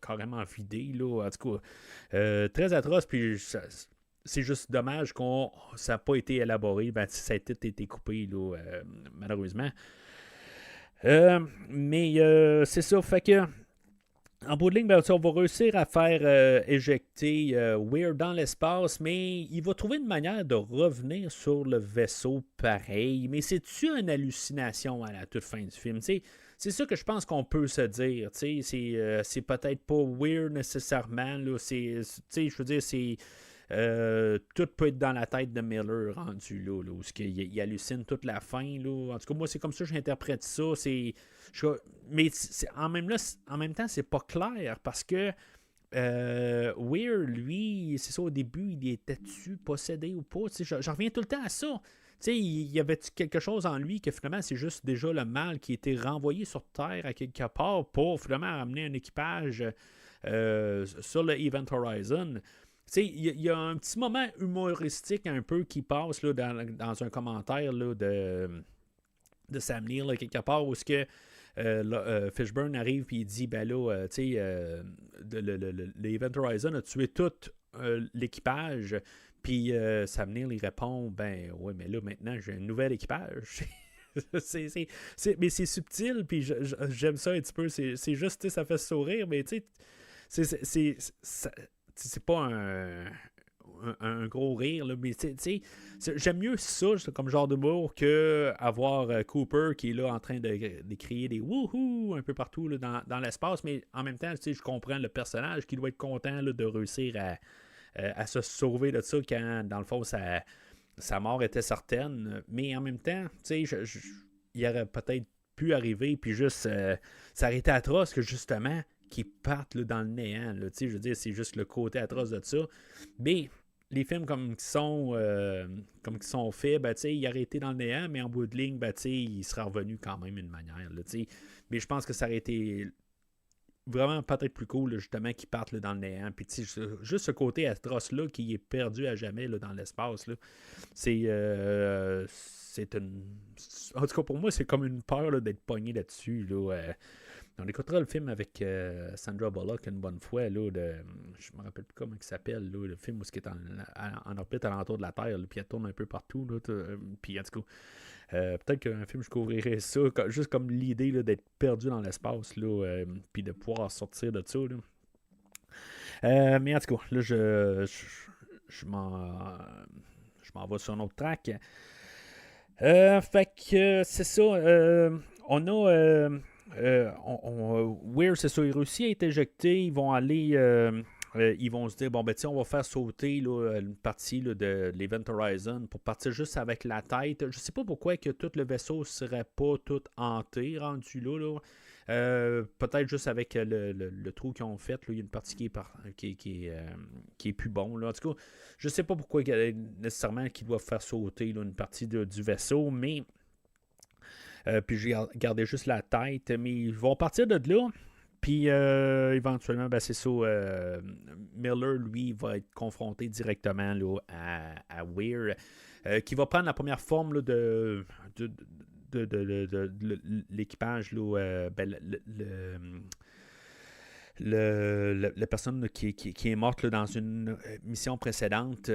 carrément vidé, là, en tout cas, très atroce, puis c'est juste dommage qu'on ça n'a pas été élaboré, ben, ça a tout été coupé, là, malheureusement. Mais c'est ça, fait que en bout de ligne, ben, on va réussir à faire éjecter Weir dans l'espace, mais il va trouver une manière de revenir sur le vaisseau pareil. Mais c'est-tu une hallucination à la toute fin du film? T'sais, c'est ça que je pense qu'on peut se dire. C'est peut-être pas Weir nécessairement. Là, je veux dire, c'est. Tout peut être dans la tête de Miller rendu là, où il hallucine toute la fin. Là. En tout cas, moi, c'est comme ça que j'interprète ça. Mais en même temps, c'est pas clair parce que Weir, lui, c'est ça, au début, il était-tu possédé ou pas? Je reviens tout le temps à ça. Il y avait quelque chose en lui que finalement, c'est juste déjà le mal qui était renvoyé sur Terre à quelque part pour finalement amener un équipage sur le Event Horizon. Il y a un petit moment humoristique un peu qui passe là, dans un commentaire là, de Sam Neill, là, quelque part, où Fishburne arrive et il dit ben là, l'Event Horizon a tué tout l'équipage. Puis Sam Neill il répond ben ouais, mais là maintenant j'ai un nouvel équipage. Mais c'est subtil, puis j'aime ça un petit peu. C'est juste, ça fait sourire, mais tu sais, c'est pas un gros rire, là, mais j'aime mieux ça comme genre d'humour que avoir Cooper qui est là en train de crier des wouhou un peu partout là, dans l'espace, mais en même temps, je comprends le personnage qui doit être content là, de réussir à se sauver de ça quand, dans le fond, sa mort était certaine, mais en même temps, il aurait peut-être pu arriver, puis juste, ça aurait été atroce que justement, qui partent là, dans le néant. Là, je veux dire, c'est juste le côté atroce de ça. Mais les films comme qui sont faits, ben, il aurait été dans le néant, mais en bout de ligne, ben, il sera revenu quand même d'une manière. Là, mais je pense que ça aurait été vraiment peut-être plus cool, là, justement, qu'ils partent là, dans le néant. Puis juste ce côté atroce-là qui est perdu à jamais là, dans l'espace, là, c'est une... En tout cas, pour moi, c'est comme une peur là, d'être pogné là-dessus. Là, on écoutera le film avec Sandra Bullock une bonne fois. Là, je me rappelle plus comment il s'appelle. Là, le film où il est en orbite alentour de la Terre. Là, puis elle tourne un peu partout. Là, puis en tout cas, peut-être qu'un film, je couvrirais ça. Juste comme l'idée là, d'être perdu dans l'espace. Puis de pouvoir sortir de ça. Là. Mais en tout cas, là, je m'en vais sur un autre track. Fait que c'est ça. On a... Weir, c'est ça, il réussit à être éjecté. Ils vont aller. Ils vont se dire, bon, ben, on va faire sauter là, une partie là, de l'Event Horizon pour partir juste avec la tête. Je sais pas pourquoi que tout le vaisseau serait pas tout hanté, rendu là. Peut-être juste avec le trou qu'ils ont fait, là, il y a une partie qui est plus bon. Là. En tout cas, je sais pas pourquoi nécessairement qu'ils doivent faire sauter là, une partie du vaisseau, mais puis j'ai gardé juste la tête. Mais ils vont partir de là. Puis éventuellement, ben, c'est ça. Miller, lui, va être confronté directement là, à Weir, qui va prendre la première forme là, de l'équipage. Là, ben, la personne là, qui est morte là, dans une mission précédente.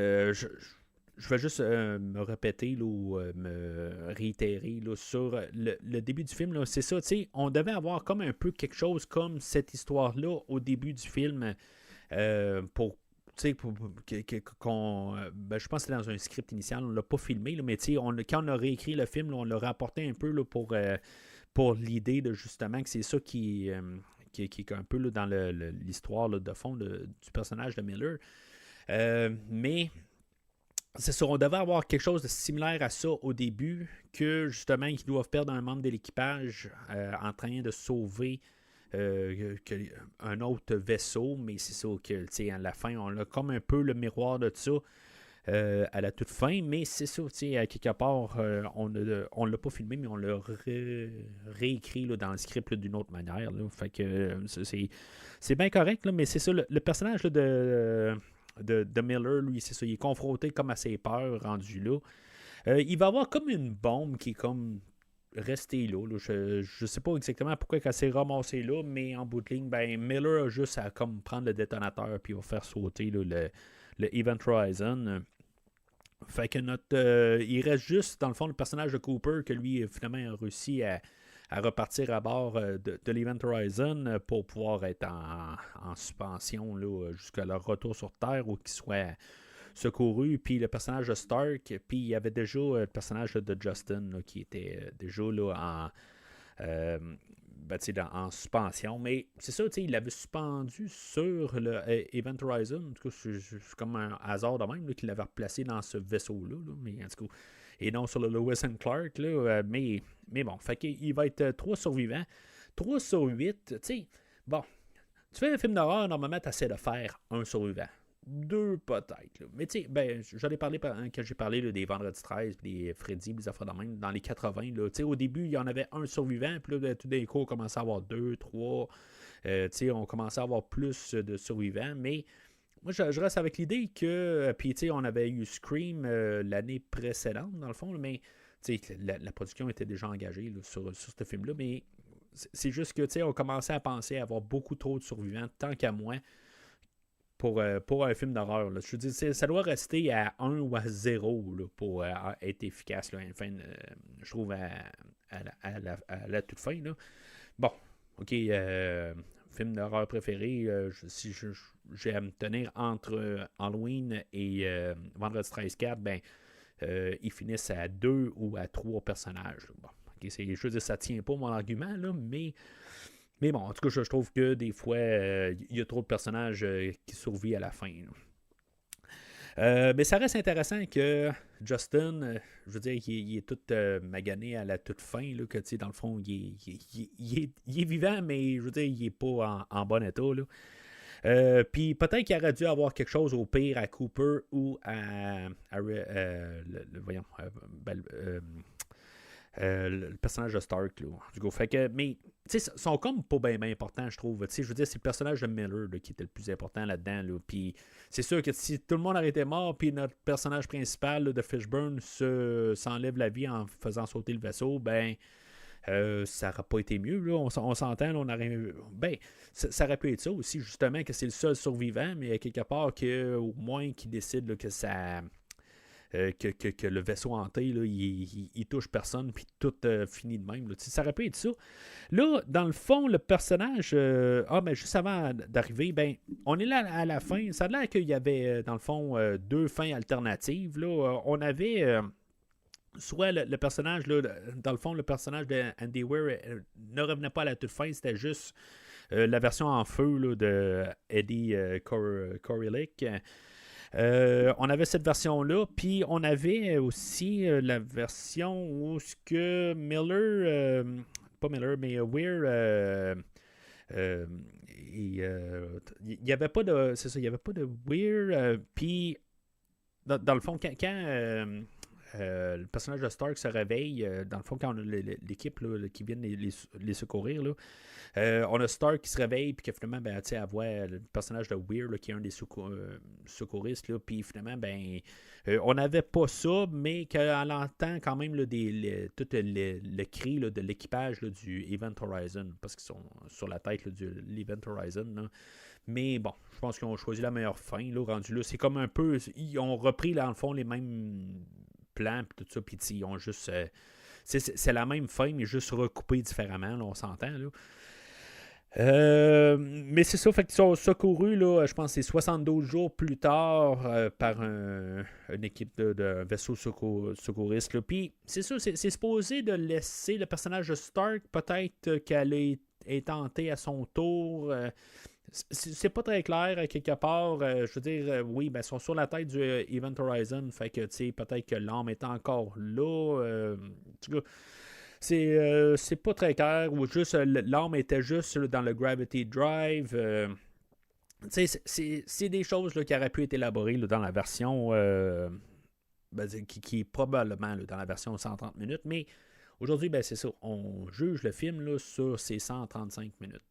Je vais juste me répéter là, ou me réitérer là, sur le début du film. Là, c'est ça, tu sais, on devait avoir comme un peu quelque chose comme cette histoire-là au début du film pour. Tu sais, ben, je pense que c'était dans un script initial, on ne l'a pas filmé, là, mais tu sais, quand on a réécrit le film, là, on l'a rapporté un peu là, pour l'idée de justement que c'est ça qui est un peu là, dans l'histoire là, de fond du personnage de Miller. Mais c'est sûr, on devait avoir quelque chose de similaire à ça au début, que justement, ils doivent perdre un membre de l'équipage en train de sauver un autre vaisseau, mais c'est ça que, à la fin, on a comme un peu le miroir de ça à la toute fin, mais c'est ça, à quelque part, on ne l'a pas filmé, mais on l'a réécrit là, dans le script là, d'une autre manière. Là. Fait que c'est bien correct, là, mais c'est ça, le personnage là, de Miller, lui, c'est ça, il est confronté comme à ses peurs rendu là. Il va avoir comme une bombe qui est comme restée là. Je sais pas exactement pourquoi elle s'est ramassée là, mais en bout de ligne, ben, Miller a juste à comme prendre le détonateur puis il va faire sauter là, le Event Horizon. Fait que il reste juste, dans le fond, le personnage de Cooper que lui, finalement, a réussi à repartir à bord de l'Event Horizon pour pouvoir être en suspension là, jusqu'à leur retour sur Terre ou qu'il soit secouru. Puis le personnage de Stark, puis il y avait déjà le personnage de Justin là, qui était déjà là, en suspension. Mais c'est ça, il l'avait suspendu sur le Event Horizon. En tout cas, c'est comme un hasard de même qu'il l'avait replacé dans ce vaisseau-là. Là, mais en tout cas, et non sur le Lewis and Clark. Là, mais bon, fait qu'il va être 3 survivants. 3 sur 8. Tu sais, bon, tu fais un film d'horreur, normalement, tu essaies de faire un survivant. 2 peut-être. Là. Mais tu sais, ben, j'en ai parlé quand j'ai parlé là, des Vendredi 13, des Freddy, des affaires de même, dans les 80. Là, au début, il y en avait un survivant, puis là, tout d'un coup, on commençait à avoir 2, 3. On commençait à avoir plus de survivants, mais moi, je reste avec l'idée que, puis on avait eu Scream l'année précédente, dans le fond, là, mais la production était déjà engagée là, sur ce film-là, mais c'est juste que, on commençait à penser à avoir beaucoup trop de survivants, tant qu'à moi, pour un film d'horreur. Là. Je veux dire, ça doit rester à 1 ou à 0 là, pour être efficace. Là, enfin, je trouve à la toute fin. Là. Bon, ok. Film d'horreur préféré, si j'ai à me tenir entre Halloween et Vendredi 13-4, ben, ils finissent à 2 ou à 3 personnages. Bon, okay, je veux dire, ça tient pas mon argument, là, mais bon, en tout cas, je trouve que des fois, il y a trop de personnages qui survivent à la fin. Mais ça reste intéressant que Justin, je veux dire, il est tout magané à la toute fin, là, que dans le fond, il est vivant, mais je veux dire, il n'est pas en bon état. Puis peut-être qu'il aurait dû avoir quelque chose au pire à Cooper ou à voyons, le personnage de Stark, là, du coup. Fait que, mais, tu sais, sont comme pas bien importants, je trouve. Tu sais, je veux dire, c'est le personnage de Miller là, qui était le plus important là-dedans. Là. Puis, c'est sûr que si tout le monde aurait été mort, puis notre personnage principal là, de Fishburne s'enlève la vie en faisant sauter le vaisseau, ben, ça n'aurait pas été mieux. Là. On s'entend, là, on aurait. Ben, ça aurait pu être ça aussi, justement, que c'est le seul survivant, mais quelque part, au moins, qu'il décide là, que ça. Que le vaisseau hanté, là, il touche personne, puis tout finit de même. Là. Ça aurait pu être ça. Là, dans le fond, le personnage, mais juste avant d'arriver, ben, on est là à la fin. Ça a l'air qu'il y avait, dans le fond, 2 fins alternatives. Là. On avait soit le personnage, là, dans le fond, le personnage de Andy Weir ne revenait pas à la toute fin, c'était juste la version en feu là, de Eddie Koralick. On avait cette version-là, puis on avait aussi la version où ce que Miller, pas Miller, mais Weir, il n'y avait pas de, c'est ça, il y avait pas de Weir, puis dans le fond, quand le personnage de Stark se réveille, dans le fond, quand on a l'équipe là, qui vient les secourir, là, on a Stark qui se réveille, puis que finalement, ben, elle voit le personnage de Weir, là, qui est un des secouristes, là, puis finalement, ben, on n'avait pas ça, mais qu'elle entend quand même là, tout le cri là, de l'équipage là, du Event Horizon, parce qu'ils sont sur la tête là, de l'Event Horizon. Là. Mais bon, je pense qu'ils ont choisi la meilleure fin, là, rendu là. C'est comme un peu, ils ont repris, là, dans le fond, les mêmes plans, puis tout ça, puis ils ont juste... c'est la même fin, mais juste recoupée différemment, là, on s'entend, là. Mais c'est ça, fait qu'ils sont secourus, là, je pense que c'est 72 jours plus tard par une équipe de vaisseau secouriste. Puis c'est ça, c'est supposé de laisser le personnage de Stark, peut-être qu'elle est tentée à son tour. C'est pas très clair, quelque part. Je veux dire, oui, ben, ils sont sur la tête du Event Horizon, fait que, tu sais, peut-être que l'âme est encore là. En tout cas, c'est pas très clair, ou juste l'âme était juste dans le Gravity Drive. C'est des choses là, qui auraient pu être élaborées là, dans la version ben, qui est probablement là, dans la version 130 minutes, mais aujourd'hui, ben, c'est ça. On juge le film là, sur ses 135 minutes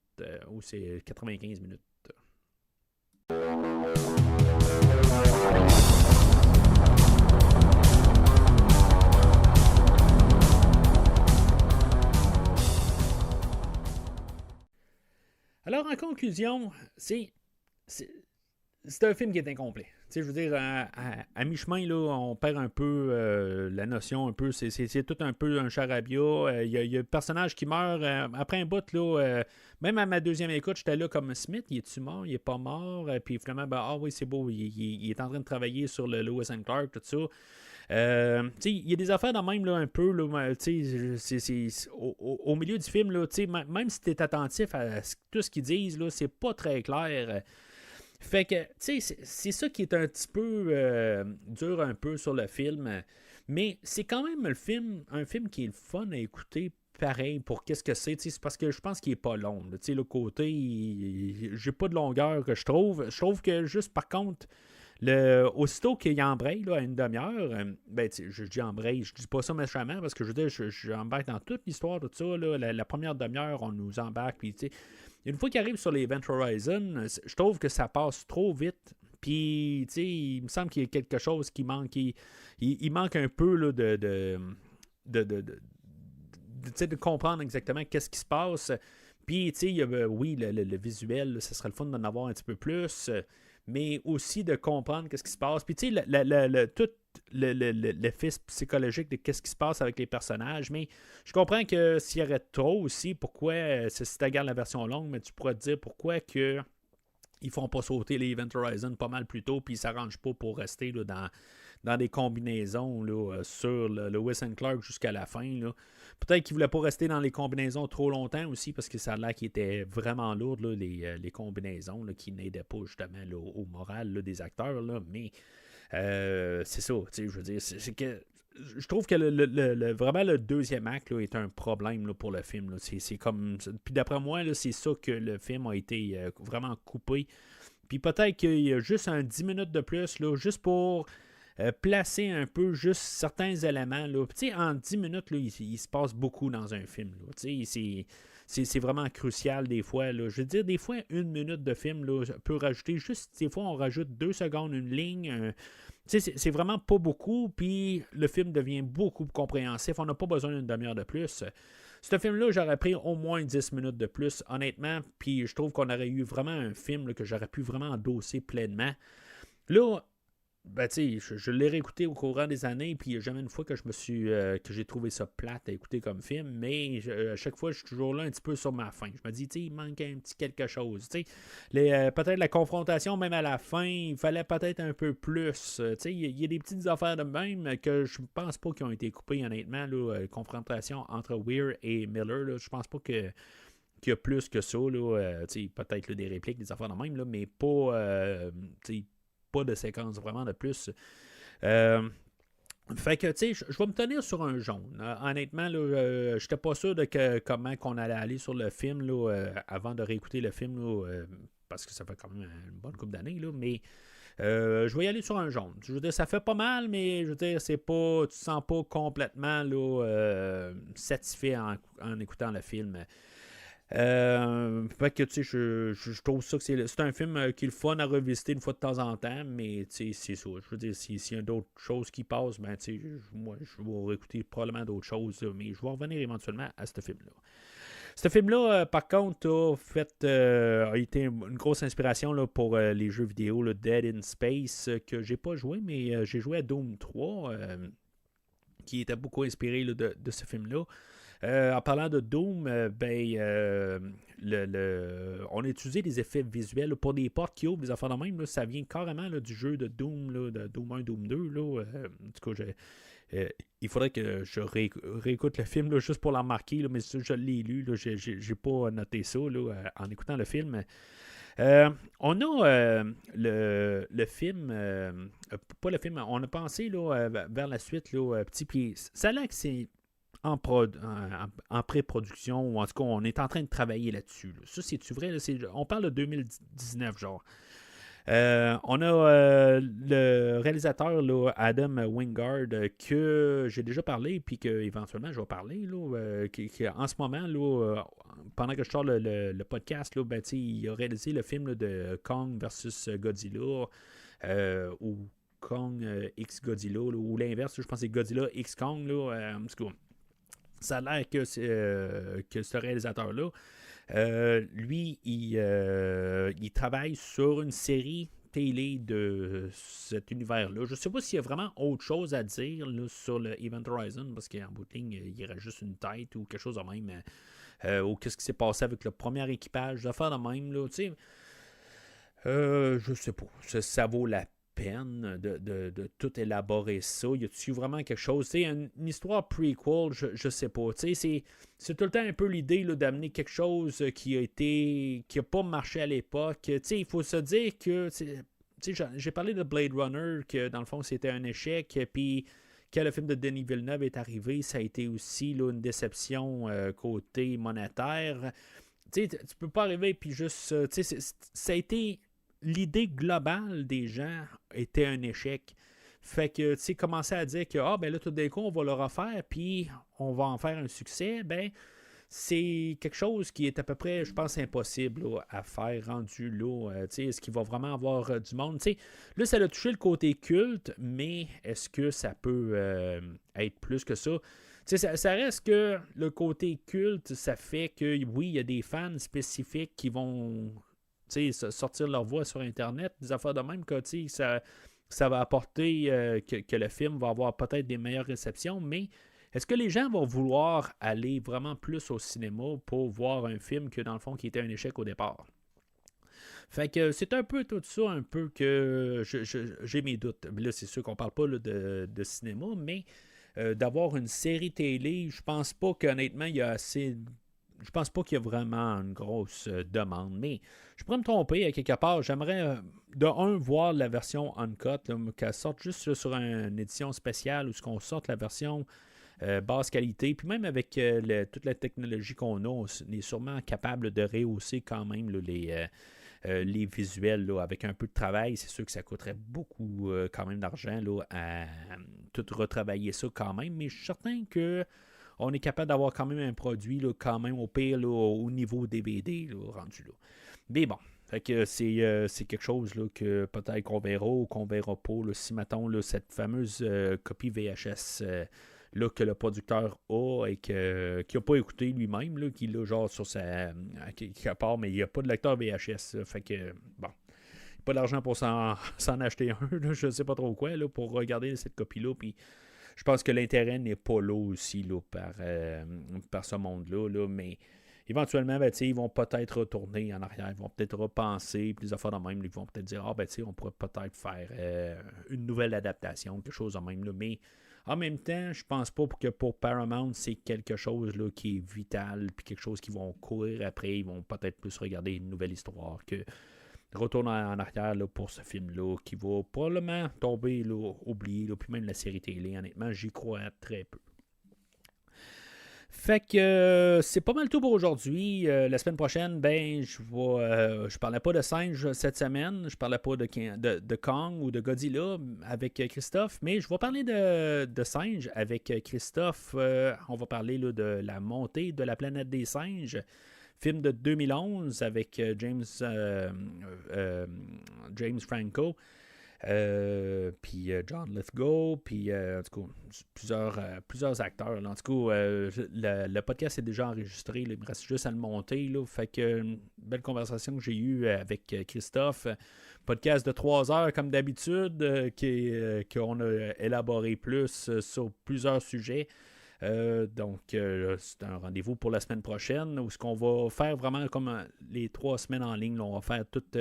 ou ses 95 minutes. Alors, en conclusion, c'est un film qui est incomplet. Tu sais, je veux dire, à mi-chemin, là, on perd un peu la notion, un peu. C'est tout un peu un charabia. Il y a le personnage qui meurt après un bout, là. Même à ma deuxième écoute, j'étais là comme Smith, il est-tu mort, il est pas mort. Puis finalement, ben, ah oui, c'est beau, il est en train de travailler sur le Lewis and Clark, tout ça. Il y a des affaires dans même là, un peu là, au milieu du film là, même si tu es attentif à tout ce qu'ils disent là, c'est pas très clair. Fait que c'est ça qui est un petit peu dur un peu sur le film, mais c'est quand même un film qui est le fun à écouter pareil pour qu'est-ce que c'est parce que je pense qu'il est pas long là, le côté j'ai pas de longueur que je trouve que juste par contre aussitôt qu'il embraye là, à une demi-heure, ben, je dis embraye, je dis pas ça méchamment parce que je veux dire, j'embarque dans toute l'histoire de ça. Là, la première demi-heure, on nous embarque. Puis, une fois qu'il arrive sur les Event Horizon, je trouve que ça passe trop vite. Puis, il me semble qu'il y a quelque chose qui manque. Il manque un peu là, de comprendre exactement qu'est-ce qui se passe. Puis, oui, le visuel, ce serait le fun d'en avoir un petit peu plus. Mais aussi de comprendre qu'est-ce qui se passe. Puis, tu sais, tout l'effet psychologique de qu'est-ce qui se passe avec les personnages. Mais je comprends que s'il y aurait trop aussi, pourquoi, si tu regardes la version longue, mais tu pourrais te dire pourquoi que ils font pas sauter les Event Horizon pas mal plus tôt, puis ils s'arrangent pas pour rester là, dans des combinaisons là, sur le Lewis and Clark jusqu'à la fin. Là. Peut-être qu'ils ne voulaient pas rester dans les combinaisons trop longtemps aussi, parce que ça a l'air qu'ils étaient vraiment lourdes, là, les combinaisons, là, qui n'aidaient pas justement là, au moral là, des acteurs. Là, mais c'est ça, je veux dire, c'est que je trouve que vraiment le deuxième acte là, est un problème là, pour le film. Là. C'est comme. Puis d'après moi, là, c'est ça que le film a été vraiment coupé. Puis peut-être qu'il y a juste un 10 minutes de plus, là, juste pour placer un peu juste certains éléments. Là. En 10 minutes, là, il se passe beaucoup dans un film. C'est vraiment crucial des fois. Là. Je veux dire, des fois, une minute de film là, peut rajouter juste, des fois, on rajoute 2 secondes, une ligne. C'est vraiment pas beaucoup, puis le film devient beaucoup plus compréhensif. On n'a pas besoin d'une demi-heure de plus. Ce film-là, j'aurais pris au moins 10 minutes de plus, honnêtement, puis je trouve qu'on aurait eu vraiment un film là, que j'aurais pu vraiment endosser pleinement. Là, ben, tu sais, je l'ai réécouté au courant des années, puis il n'y a jamais une fois que je me suis que j'ai trouvé ça plate à écouter comme film, mais à chaque fois, je suis toujours là un petit peu sur ma fin. Je me dis, tu sais, il manque un petit quelque chose. Tu sais, peut-être la confrontation, même à la fin, il fallait peut-être un peu plus. Tu sais, il y a des petites affaires de même que je pense pas qui ont été coupées, honnêtement. Là, confrontation entre Weir et Miller, là, je pense pas qu'il y a plus que ça. Là, peut-être là, des répliques, des affaires de même, là, mais pas, pas de séquence vraiment de plus. Euh, Fait que, tu sais, je vais me tenir sur un jaune. Honnêtement, je n'étais pas sûr de comment qu'on allait aller sur le film là, avant de réécouter le film, là, parce que ça fait quand même une bonne couple d'années, là, mais je vais y aller sur un jaune. Je veux dire, ça fait pas mal, mais je veux dire, c'est pas, tu te sens pas complètement là, satisfait en écoutant le film. Fait que tu sais, je trouve ça que c'est un film qui est le fun à revisiter une fois de temps en temps, mais tu sais, c'est ça. Je veux dire, s'il y a d'autres choses qui passent, ben tu sais, moi, je vais réécouter probablement d'autres choses, là, mais je vais revenir éventuellement à ce film-là. Ce film-là, par contre, a été une grosse inspiration là, pour les jeux vidéo là, Dead in Space, que j'ai pas joué, mais j'ai joué à Doom 3, qui était beaucoup inspiré là, de ce film-là. En parlant de Doom, on a utilisé des effets visuels là, pour des portes qui ouvrent, des affaires de même. Là, ça vient carrément là, du jeu de Doom, là, de Doom 1, Doom 2. Là, en tout cas, il faudrait que je réécoute le film là, juste pour l'en marquer, là, mais je l'ai lu. Là, j'ai pas noté ça là, en écoutant le film. On a le film, pas le film, on a pensé là, vers la suite, là, petit pied. Ça a l'air que c'est en pré-production, ou en tout cas, on est en train de travailler là-dessus. Là. Ça, c'est-tu vrai? Là, on parle de 2019, genre. On a le réalisateur là, Adam Wingard que j'ai déjà parlé puis qu'éventuellement je vais parler là, qui, en ce moment là, pendant que je sors le podcast là, ben, il a réalisé le film là, de Kong versus Godzilla ou Kong X Godzilla là, ou l'inverse, je pense que c'est Godzilla X Kong là, en tout cas, ça a l'air que ce réalisateur-là, lui, il travaille sur une série télé de cet univers-là. Je ne sais pas s'il y a vraiment autre chose à dire là, sur le Event Horizon, parce qu'en bout de ligne, il y aurait juste une tête ou quelque chose de même. Ou qu'est-ce qui s'est passé avec le premier équipage, d'affaires de même. Là, je sais pas. Ça vaut la peine de tout élaborer ça. Y a-t-il vraiment quelque chose? Tu sais, une histoire prequel, je sais pas. Tu sais, c'est tout le temps un peu l'idée là, d'amener quelque chose qui a pas marché à l'époque. Tu sais, il faut se dire que tu sais, j'ai parlé de Blade Runner, que dans le fond, c'était un échec. Puis quand le film de Denis Villeneuve est arrivé, ça a été aussi là, une déception côté monétaire. Tu sais, tu peux pas arriver puis juste. Tu sais, ça a été. L'idée globale des gens était un échec. Fait que, tu sais, commencer à dire que, ben là, tout d'un coup, on va le refaire, puis on va en faire un succès, ben, c'est quelque chose qui est à peu près, je pense, impossible là, à faire rendu là. Tu sais, est-ce qu'il va vraiment avoir du monde? Tu sais, là, ça a touché le côté culte, mais est-ce que ça peut être plus que ça? Tu sais, ça reste que le côté culte, ça fait que, oui, il y a des fans spécifiques qui vont sortir leur voix sur Internet, des affaires de même que ça va apporter que le film va avoir peut-être des meilleures réceptions, mais est-ce que les gens vont vouloir aller vraiment plus au cinéma pour voir un film que dans le fond qui était un échec au départ? Fait que c'est un peu tout ça, un peu que j'ai mes doutes. Là, c'est sûr qu'on parle pas là, de cinéma, mais d'avoir une série télé, je pense pas qu'honnêtement, il y a assez. Je pense pas qu'il y a vraiment une grosse demande, mais je pourrais me tromper à quelque part. J'aimerais, de un, voir la version uncut, qu'elle sorte juste là, sur une édition spéciale ou qu'on sorte la version basse qualité. Puis même avec toute la technologie qu'on a, on est sûrement capable de rehausser quand même là, les visuels là, avec un peu de travail. C'est sûr que ça coûterait beaucoup quand même d'argent là, à tout retravailler ça quand même, mais je suis certain que on est capable d'avoir quand même un produit là, quand même au pire là, au niveau DVD là, rendu là. Mais bon, fait que c'est quelque chose là, que peut-être qu'on verra ou qu'on verra pas. Là, si mettons là, cette fameuse copie VHS là, que le producteur a et qu'il n'a pas écouté lui-même, là, qui l'a genre sur sa. Qui part, mais il n'y a pas de lecteur VHS. Fait que bon. pas d'argent pour s'en acheter un, là, je sais pas trop quoi, là, pour regarder cette copie-là. Puis je pense que l'intérêt n'est pas là aussi là, par ce monde-là, là, mais éventuellement, ben, ils vont peut-être retourner en arrière, ils vont peut-être repenser, puis les affaires de même, ils vont peut-être dire, on pourrait peut-être faire une nouvelle adaptation, quelque chose de même, là, mais en même temps, je pense pas que pour Paramount, c'est quelque chose là, qui est vital, puis quelque chose qu'ils vont courir après, ils vont peut-être plus regarder une nouvelle histoire que retourner en arrière là, pour ce film-là, qui va probablement tomber là, oublié, là, puis même la série télé, honnêtement, j'y crois très peu. Fait que c'est pas mal tout pour aujourd'hui. La semaine prochaine, je parlais pas de singe cette semaine, je parlais pas de Kong ou de Godzilla avec Christophe, mais je vais parler de singe avec Christophe. On va parler là, de la montée de la planète des singes, film de 2011 avec James Franco. Puis John Lithgow, puis en tout cas, plusieurs acteurs. Là. En tout cas, le podcast est déjà enregistré. Là, il me reste juste à le monter. Là, fait que une belle conversation que j'ai eue avec Christophe. Podcast de 3 heures, comme d'habitude, qu'on a élaboré plus sur plusieurs sujets. Donc, c'est un rendez-vous pour la semaine prochaine où ce qu'on va faire vraiment comme les 3 semaines en ligne. Là, on va faire toute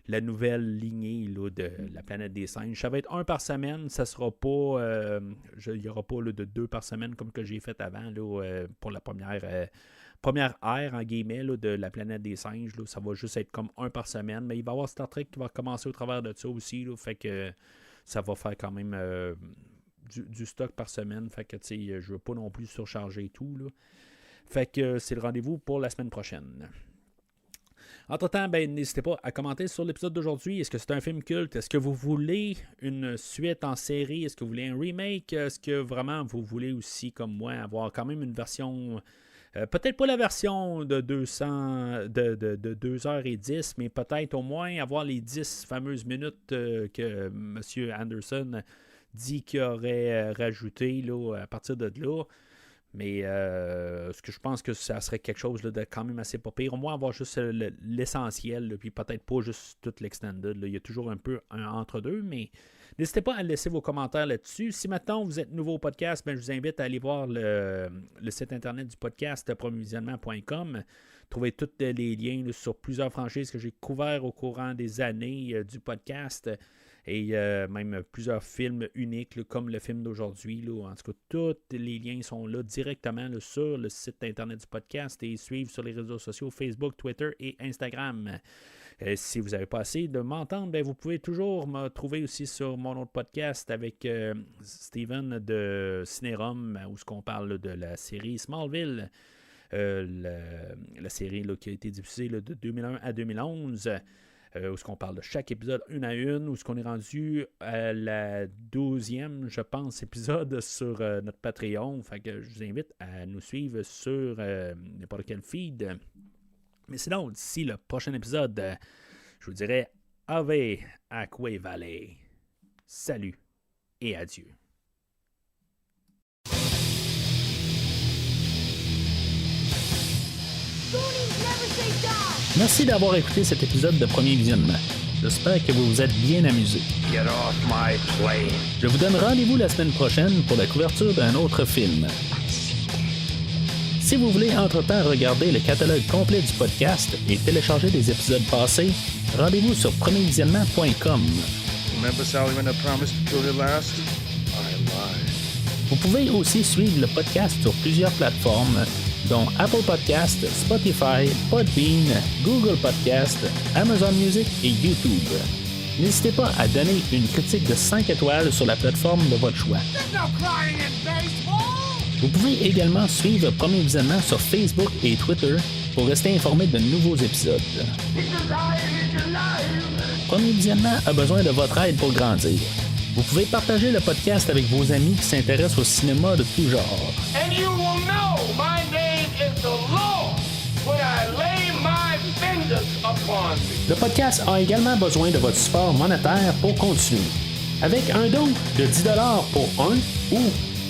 la nouvelle lignée là, de la planète des singes. Ça va être 1 par semaine. Ça sera pas... il n'y aura pas là, de 2 par semaine comme que j'ai fait avant là, pour la première ère, en guillemets, là, de la planète des singes. Là. Ça va juste être comme 1 par semaine. Mais il va y avoir Star Trek qui va commencer au travers de ça aussi. Là, fait que ça va faire quand même du stock par semaine. Fait que je ne veux pas non plus surcharger tout. Là. Fait que c'est le rendez-vous pour la semaine prochaine. Entre-temps, n'hésitez pas à commenter sur l'épisode d'aujourd'hui. Est-ce que c'est un film culte? Est-ce que vous voulez une suite en série? Est-ce que vous voulez un remake? Est-ce que vraiment vous voulez aussi, comme moi, avoir quand même une version... peut-être pas la version de 2h10, mais peut-être au moins avoir les 10 fameuses minutes que M. Anderson dit qu'il aurait rajouté là, à partir de là. Mais ce que je pense que ça serait quelque chose là, de quand même assez pas pire. Au moins avoir juste l'essentiel, là, puis peut-être pas juste tout l'extended. Là. Il y a toujours un peu un entre-deux, mais n'hésitez pas à laisser vos commentaires là-dessus. Si maintenant vous êtes nouveau au podcast, je vous invite à aller voir le site internet du podcast, premiervisionnement.com. Trouvez tous les liens là, sur plusieurs franchises que j'ai couvertes au courant des années du podcast. Et même plusieurs films uniques, là, comme le film d'aujourd'hui. Là. En tout cas, tous les liens sont là directement là, sur le site internet du podcast et suivent sur les réseaux sociaux Facebook, Twitter et Instagram. Si vous n'avez pas assez de m'entendre, vous pouvez toujours me trouver aussi sur mon autre podcast avec Steven de Cinérum, où on parle là, de la série Smallville. La série là, qui a été diffusée là, de 2001 à 2011. Où est-ce qu'on parle de chaque épisode une à une, où est-ce qu'on est rendu à la 12e, je pense, épisode sur notre Patreon. Fait que je vous invite à nous suivre sur n'importe quel feed. Mais sinon, d'ici le prochain épisode, je vous dirais Ave Aquae Valley. Salut et adieu.
Merci d'avoir écouté cet épisode de Premier Visionnement. J'espère que vous vous êtes bien amusés. Je vous donne rendez-vous la semaine prochaine pour la couverture d'un autre film. Si vous voulez entre-temps regarder le catalogue complet du podcast et télécharger des épisodes passés, rendez-vous sur premiervisionnement.com. Vous pouvez aussi suivre le podcast sur plusieurs plateformes, dont Apple Podcast, Spotify, Podbean, Google Podcast, Amazon Music et YouTube. N'hésitez pas à donner une critique de 5 étoiles sur la plateforme de votre choix. Vous pouvez également suivre Premier Visionnement sur Facebook et Twitter pour rester informé de nouveaux épisodes. Premier Visionnement a besoin de votre aide pour grandir. Vous pouvez partager le podcast avec vos amis qui s'intéressent au cinéma de tout genre. Le podcast a également besoin de votre support monétaire pour continuer. Avec un don de 10$ pour un ou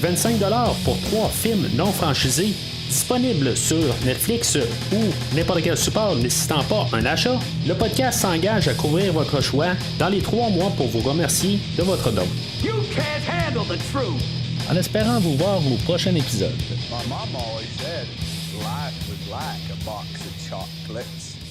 25$ pour 3 films non franchisés, Disponible sur Netflix ou n'importe quel support nécessitant pas un achat, le podcast s'engage à couvrir votre choix dans les 3 mois pour vous remercier de votre don.
You can't handle the truth.
En espérant vous voir au prochain épisode.
My mom always said life was like a box of chocolates.